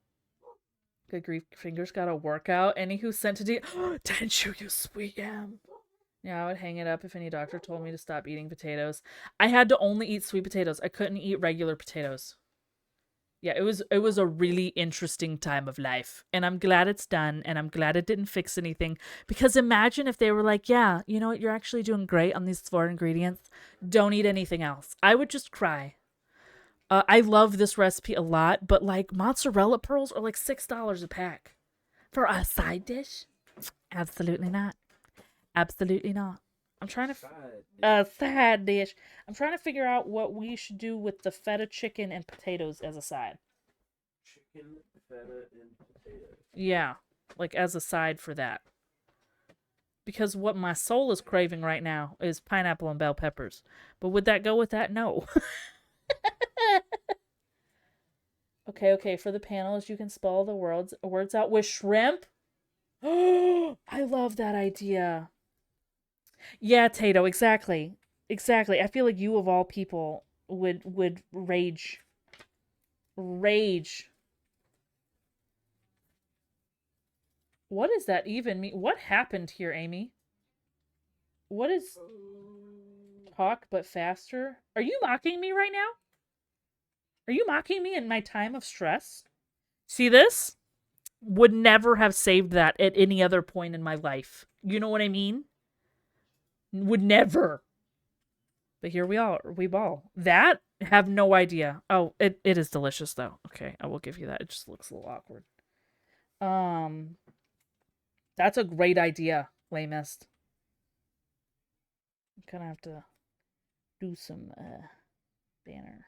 A: Good grief, fingers got a workout. Any who sent to didn't you sweet yam? Yeah, I would hang it up if any doctor told me to stop eating potatoes. I had to only eat sweet potatoes. I couldn't eat regular potatoes. Yeah, it was a really interesting time of life. And I'm glad it's done and I'm glad it didn't fix anything. Because imagine if they were like, yeah, you know what, you're actually doing great on these 4 ingredients. Don't eat anything else. I would just cry. I love this recipe a lot, but like mozzarella pearls are like $6 a pack. For a side dish? Absolutely not. Absolutely not. I'm trying to side dish. I'm trying to figure out what we should do with the feta chicken and potatoes as a side.
B: Chicken, feta, and potatoes.
A: Yeah, like as a side for that. Because what my soul is craving right now is pineapple and bell peppers. But would that go with that? No. Okay. For the panels, you can spell the words out with shrimp. Oh, I love that idea. Yeah, Tato, exactly. Exactly. I feel like you of all people would rage. Rage. What does that even mean? What happened here, Amy? What is talk but faster? Are you mocking me right now? Are you mocking me in my time of stress? See this? Would never have saved that at any other point in my life. You know what I mean? Would never. But here we are. We ball. That, have no idea. Oh, it is delicious though. Okay, I will give you that. It just looks a little awkward. That's a great idea, Lamest. I'm gonna have to do some banner.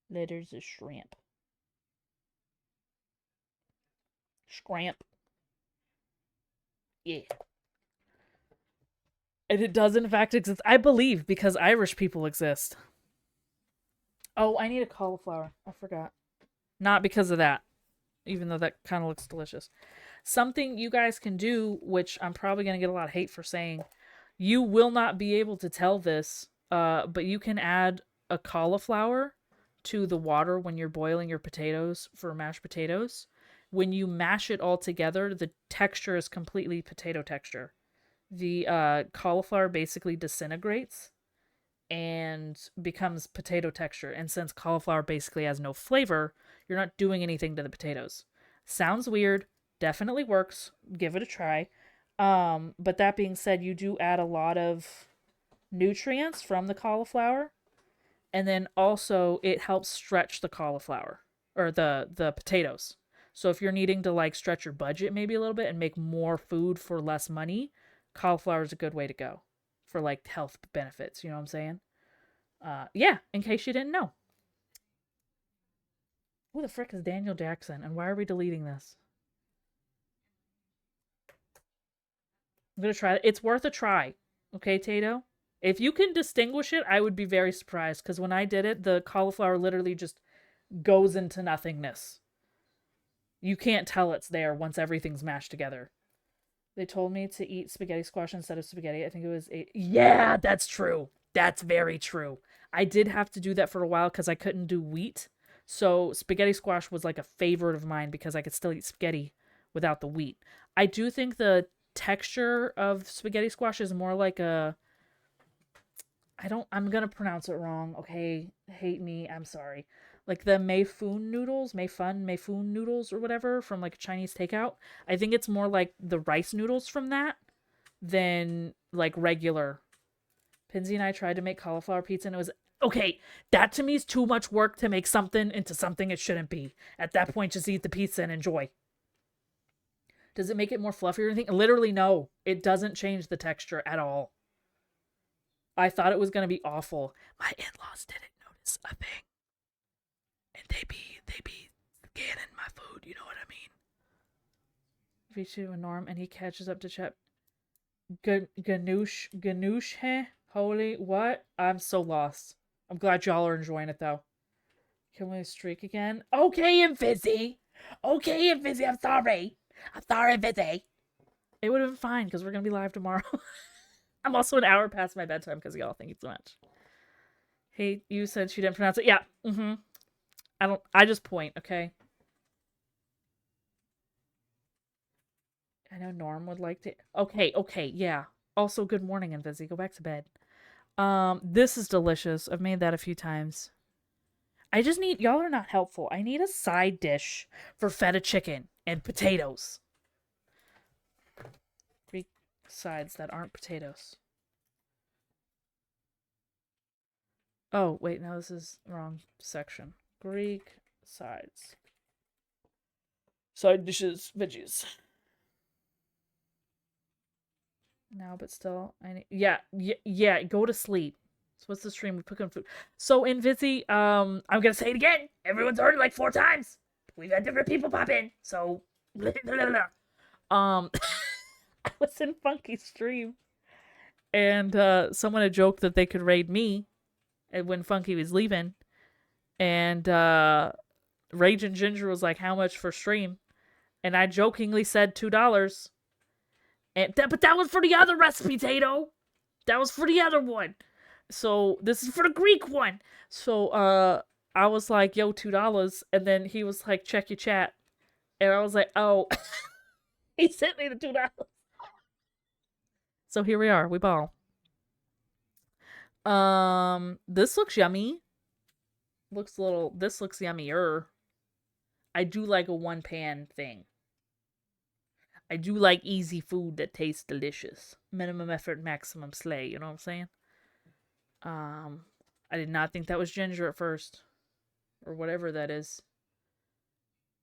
A: Letters of shrimp. Scramp. Yeah. And it does in fact exist. I believe because Irish people exist. Oh, I need a cauliflower. I forgot. Not because of that. Even though that kind of looks delicious. Something you guys can do, which I'm probably going to get a lot of hate for saying, you will not be able to tell this, but you can add a cauliflower to the water when you're boiling your potatoes for mashed potatoes. When you mash it all together, the texture is completely potato texture. The cauliflower basically disintegrates and becomes potato texture. And since cauliflower basically has no flavor, you're not doing anything to the potatoes. Sounds weird. Definitely works. Give it a try. But that being said, you do add a lot of nutrients from the cauliflower. And then also it helps stretch the cauliflower or the potatoes. So if you're needing to like stretch your budget maybe a little bit and make more food for less money, cauliflower is a good way to go for like health benefits. You know what I'm saying? Yeah, in case you didn't know. Who the frick is Daniel Jackson and why are we deleting this? I'm gonna try it. It's worth a try. Okay, Tato? If you can distinguish it, I would be very surprised because when I did it, the cauliflower literally just goes into nothingness. You can't tell it's there once everything's mashed together. They told me to eat spaghetti squash instead of spaghetti. I think it was Yeah, that's true. That's very true. I did have to do that for a while because I couldn't do wheat. So spaghetti squash was like a favorite of mine because I could still eat spaghetti without the wheat. I do think the texture of spaghetti squash is more like I'm gonna pronounce it wrong. Okay, hate me. I'm sorry. Like the Mei Fun noodles or whatever from like Chinese takeout. I think it's more like the rice noodles from that than like regular. Pinsy and I tried to make cauliflower pizza and it was okay. That to me is too much work to make something into something it shouldn't be. At that point, just eat the pizza and enjoy. Does it make it more fluffy or anything? Literally, no. It doesn't change the texture at all. I thought it was gonna be awful. My in-laws didn't notice a thing. And they be scanning my food, you know what I mean? Vichu and Norm, and he catches up to Chet. Ganoush, heh? Holy, what? I'm so lost. I'm glad y'all are enjoying it, though. Can we streak again? Okay, and Fizzy. Okay, and Fizzy, I'm sorry. I'm sorry, Fizzy. It would have been fine, because we're going to be live tomorrow. I'm also an hour past my bedtime, because y'all thank you so much. Hey, you said she didn't pronounce it. Yeah, I just point, okay? I know Norm would like to... Okay, yeah. Also, good morning, Invizzy. Go back to bed. This is delicious. I've made that a few times. I just need... Y'all are not helpful. I need a side dish for feta chicken and potatoes. 3 sides that aren't potatoes. Oh, wait, no, this is wrong section. Greek sides. Side dishes, veggies. No, but still, yeah, go to sleep. So what's the stream? We put on food. So in Vizzy, I'm gonna say it again. Everyone's heard it like 4 times. We've had different people pop in. So, I was in Funky's stream, and someone had joked that they could raid me, when Funky was leaving, and Raging Ginger was like, "How much for stream?" And I jokingly said $2. But that was for the other recipe, Tato. That was for the other one. So this is for the Greek one. So I was like, yo, $2. And then he was like, check your chat. And I was like, oh. He sent me the $2. So here we are. We ball. This looks yummy. This looks yummier. I do like a 1-pan thing. I do like easy food that tastes delicious. Minimum effort, maximum slay. You know what I'm saying? I did not think that was ginger at first. Or whatever that is.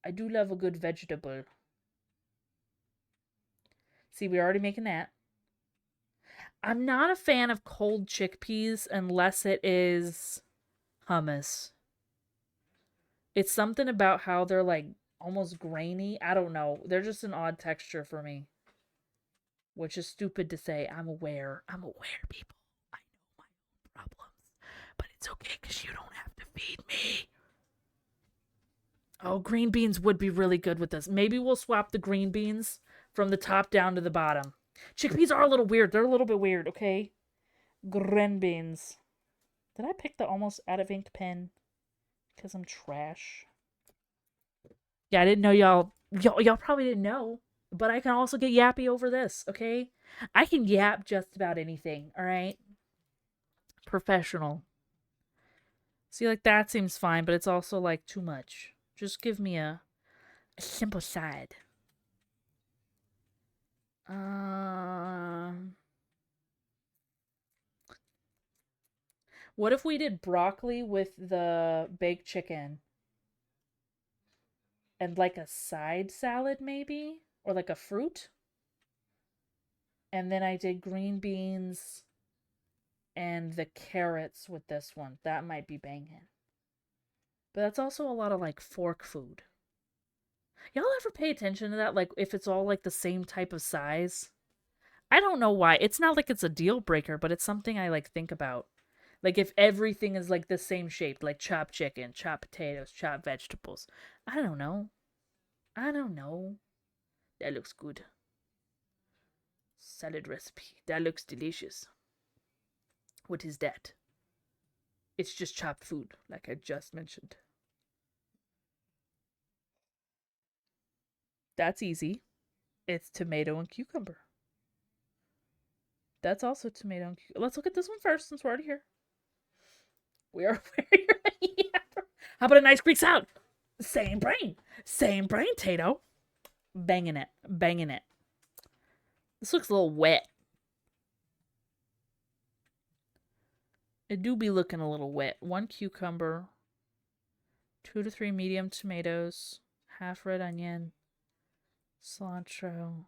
A: I do love a good vegetable. See, we're already making that. I'm not a fan of cold chickpeas unless it is hummus. It's something about how they're like almost grainy. I don't know. They're just an odd texture for me. Which is stupid to say. I'm aware, people. I know my own problems. But it's okay because you don't have to feed me. Oh, green beans would be really good with this. Maybe we'll swap the green beans from the top down to the bottom. Chickpeas are a little weird. They're a little bit weird, okay? Green beans. Did I pick the almost out of inked pen? Because I'm trash. Yeah, I didn't know y'all probably didn't know. But I can also get yappy over this, okay? I can yap just about anything, alright? Professional. See, like, that seems fine, but it's also, like, too much. Just give me a simple side. What if we did broccoli with the baked chicken? And, like, a side salad, maybe? Or, like, a fruit? And then I did green beans and the carrots with this one. That might be banging. But that's also a lot of, like, fork food. Y'all ever pay attention to that? Like, if it's all, like, the same type of size? I don't know why. It's not like it's a deal breaker, but it's something I, like, think about. Like, if everything is, like, the same shape. Like, chopped chicken, chopped potatoes, chopped vegetables. I don't know. I don't know. That looks good. Salad recipe. That looks delicious. What is that? It's just chopped food, like I just mentioned. That's easy. It's tomato and cucumber. That's also tomato and cucumber. Let's look at this one first since we're already here. We are How about a nice Greek salad? Same brain. Same brain, Tato. Banging it. Banging it. This looks a little wet. It do be looking a little wet. 1 cucumber. 2 to 3 medium tomatoes. Half red onion. Cilantro.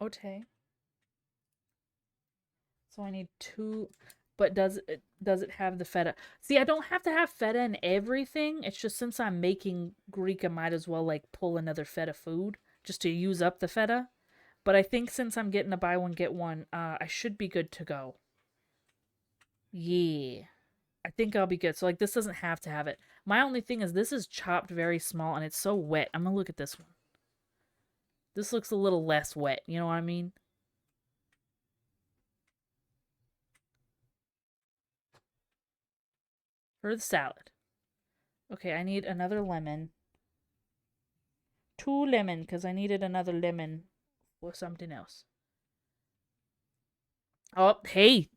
A: Okay. So I need 2, but does it have the feta? See, I don't have to have feta in everything. It's just since I'm making Greek, I might as well like pull another feta food just to use up the feta. But I think since I'm getting a buy one get one, I should be good to go. Yeah. I think I'll be good. So like this doesn't have to have it. My only thing is this is chopped very small and it's so wet. I'm gonna look at this one. This looks a little less wet, you know what I mean? For the salad. Okay, I need another lemon. 2 lemon, because I needed another lemon for something else. Oh, hey,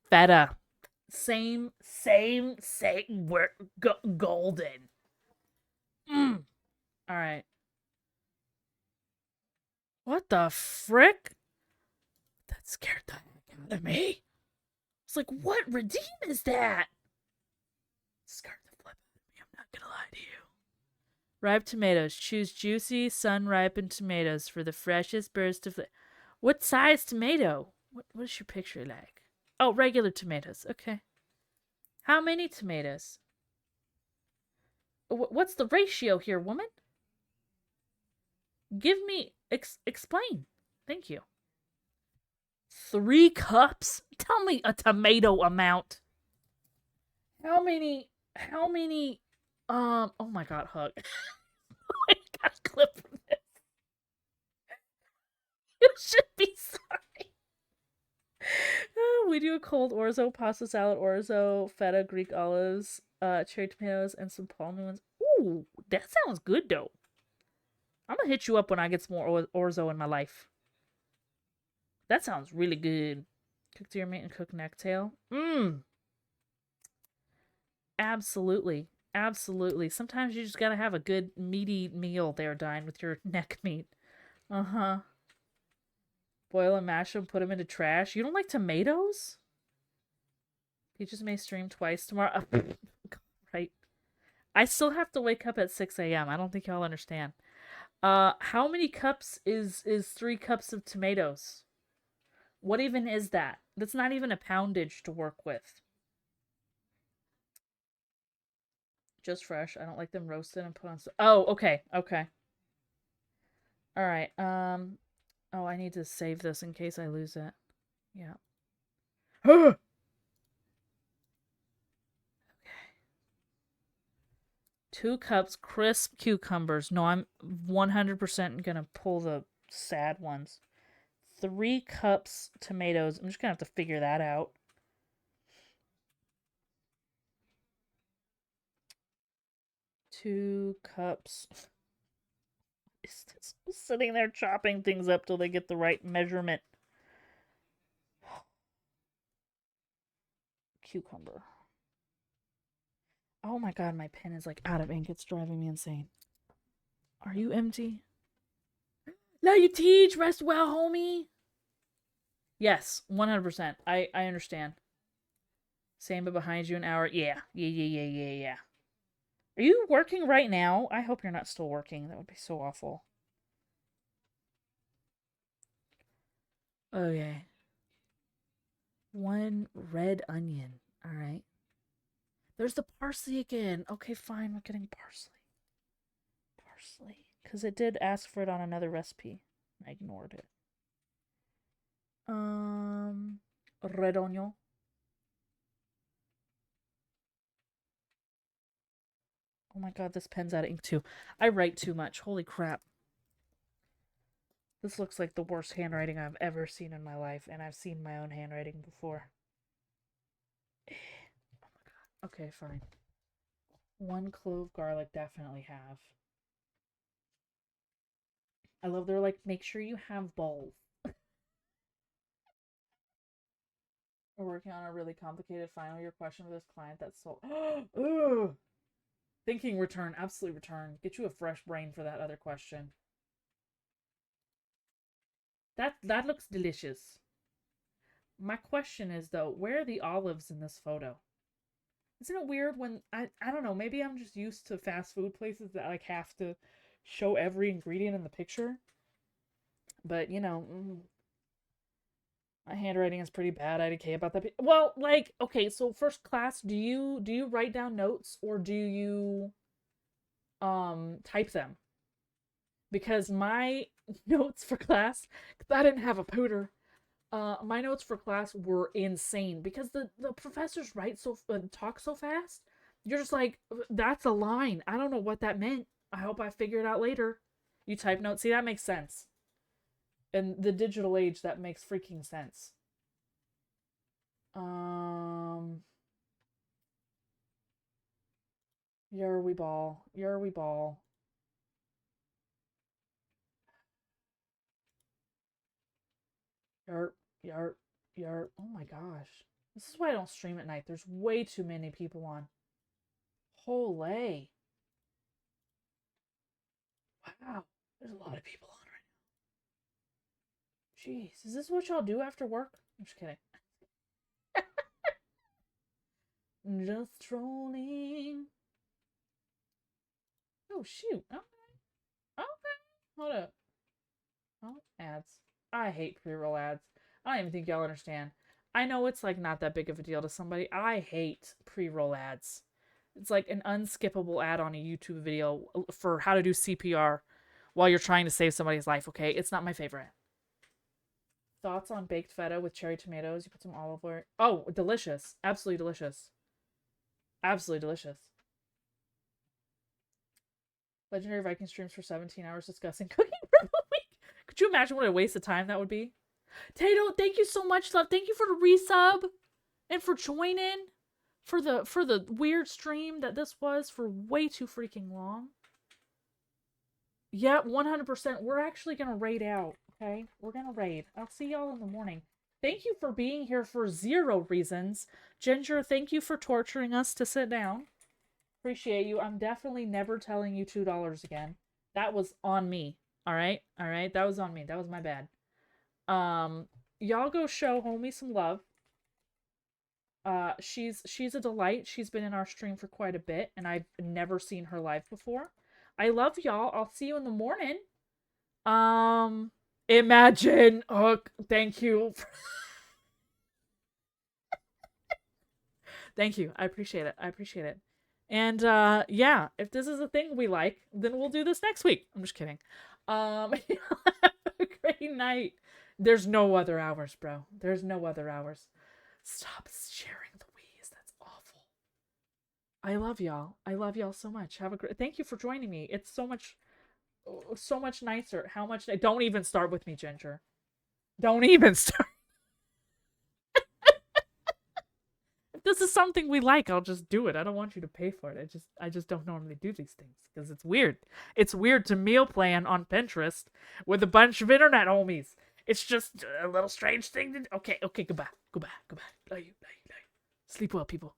A: feta. Same. We're golden. All right. What the frick? That scared the heck out of me. It's like, what redeem is that? Scared the flip out of me. I'm not gonna lie to you. Ripe tomatoes. Choose juicy, sun-ripened tomatoes for the freshest burst of flavor. What size tomato? What is your picture like? Oh, regular tomatoes. Okay. How many tomatoes? What's the ratio here, woman? Give me... explain. Thank you. 3 cups? Tell me a tomato amount. How many... oh my god, hug. I got a clip from this. You should be sorry. We do a cold orzo, pasta salad, orzo, feta, Greek olives, cherry tomatoes, and some palm ones. Ooh, that sounds good though. I'm gonna hit you up when I get some more orzo in my life. That sounds really good. Cook deer meat and cook necktail. Absolutely. Absolutely. Sometimes you just gotta have a good meaty meal there, Dine, with your neck meat. Uh-huh. Boil and mash them, put them into trash. You don't like tomatoes? Peaches may stream twice tomorrow. Right. I still have to wake up at 6 a.m. I don't think y'all understand. How many cups is 3 cups of tomatoes? What even is that? That's not even a poundage to work with. Just fresh. I don't like them roasted and put on... Oh, okay. Okay. Alright, oh, I need to save this in case I lose it. Yeah. Okay. 2 cups crisp cucumbers. No, I'm 100% gonna pull the sad ones. 3 cups tomatoes. I'm just gonna have to figure that out. 2 cups. It's sitting there chopping things up till they get the right measurement. Cucumber. Oh my god, my pen is like out of ink. It's driving me insane. Are you empty? Love you, Teach. Rest well, homie. Yes, 100%. I understand. Same, but behind you an hour. Yeah. Are you working right now? I hope you're not still working. That would be so awful. Okay. 1 red onion. All right. There's the parsley again. Okay, fine. We're getting parsley. Parsley. Because it did ask for it on another recipe. I ignored it. Red onion. Oh my god, this pen's out of ink too. I write too much. Holy crap. This looks like the worst handwriting I've ever seen in my life, and I've seen my own handwriting before. Oh my god. Okay, fine. 1 clove garlic, definitely have. I love they're like, make sure you have balls. We're working on a really complicated final year question for this client that's so ugh. Thinking return, absolutely return. Get you a fresh brain for that other question. That looks delicious. My question is though, where are the olives in this photo? Isn't it weird when I don't know, maybe I'm just used to fast food places that like have to show every ingredient in the picture. But, you know, my handwriting is pretty bad. I decay about that. Well, like, okay, so first class, do you write down notes or do you type them? Because my notes for class, because I didn't have a pooter, my notes for class were insane because the professors talk so fast. You're just like, that's a line. I don't know what that meant. I hope I figure it out later. You type notes. See, that makes sense. In the digital age, that makes freaking sense. Yerby ball. Yerby ball. Yarp, yarp, yarp. Oh my gosh. This is why I don't stream at night. There's way too many people on. Holy. Wow. There's a lot of people on right now. Jeez. Is this what y'all do after work? I'm just kidding. Just trolling. Oh, shoot. Okay. Okay. Hold up. Oh, ads. I hate pre-roll ads. I don't even think y'all understand. I know it's like not that big of a deal to somebody. I hate pre-roll ads. It's like an unskippable ad on a YouTube video for how to do CPR while you're trying to save somebody's life, okay? It's not my favorite. Thoughts on baked feta with cherry tomatoes? You put some olive oil. Oh, delicious. Absolutely delicious. Absolutely delicious. Legendary Viking streams for 17 hours discussing cooking for the week. Could you imagine what a waste of time that would be? Tato, thank you so much, love. Thank you for the resub and for joining for the weird stream that this was for way too freaking long. Yeah, 100%. We're actually gonna raid out, okay? We're gonna raid. I'll see y'all in the morning. Thank you for being here for 0 reasons. Ginger, thank you for torturing us to sit down. Appreciate you. I'm definitely never telling you $2 again. That was on me. Alright? Alright? That was on me. That was my bad. Y'all go show homie some love. She's a delight. She's been in our stream for quite a bit, and I've never seen her live before. I love y'all. I'll see you in the morning. Imagine. Oh, thank you. Thank you. I appreciate it. I appreciate it. And yeah, if this is a thing we like, then we'll do this next week. I'm just kidding. Have a great night. There's no other hours, bro. There's no other hours. Stop sharing the wheeze. That's awful. I love y'all. I love y'all so much. Have a great. Thank you for joining me. It's so much nicer. How much? Don't even start with me, Ginger. Don't even start. If this is something we like, I'll just do it. I don't want you to pay for it. I just don't normally do these things because it's weird. It's weird to meal plan on Pinterest with a bunch of internet homies. It's just a little strange thing to do. Okay, goodbye. Love you. Sleep well, people.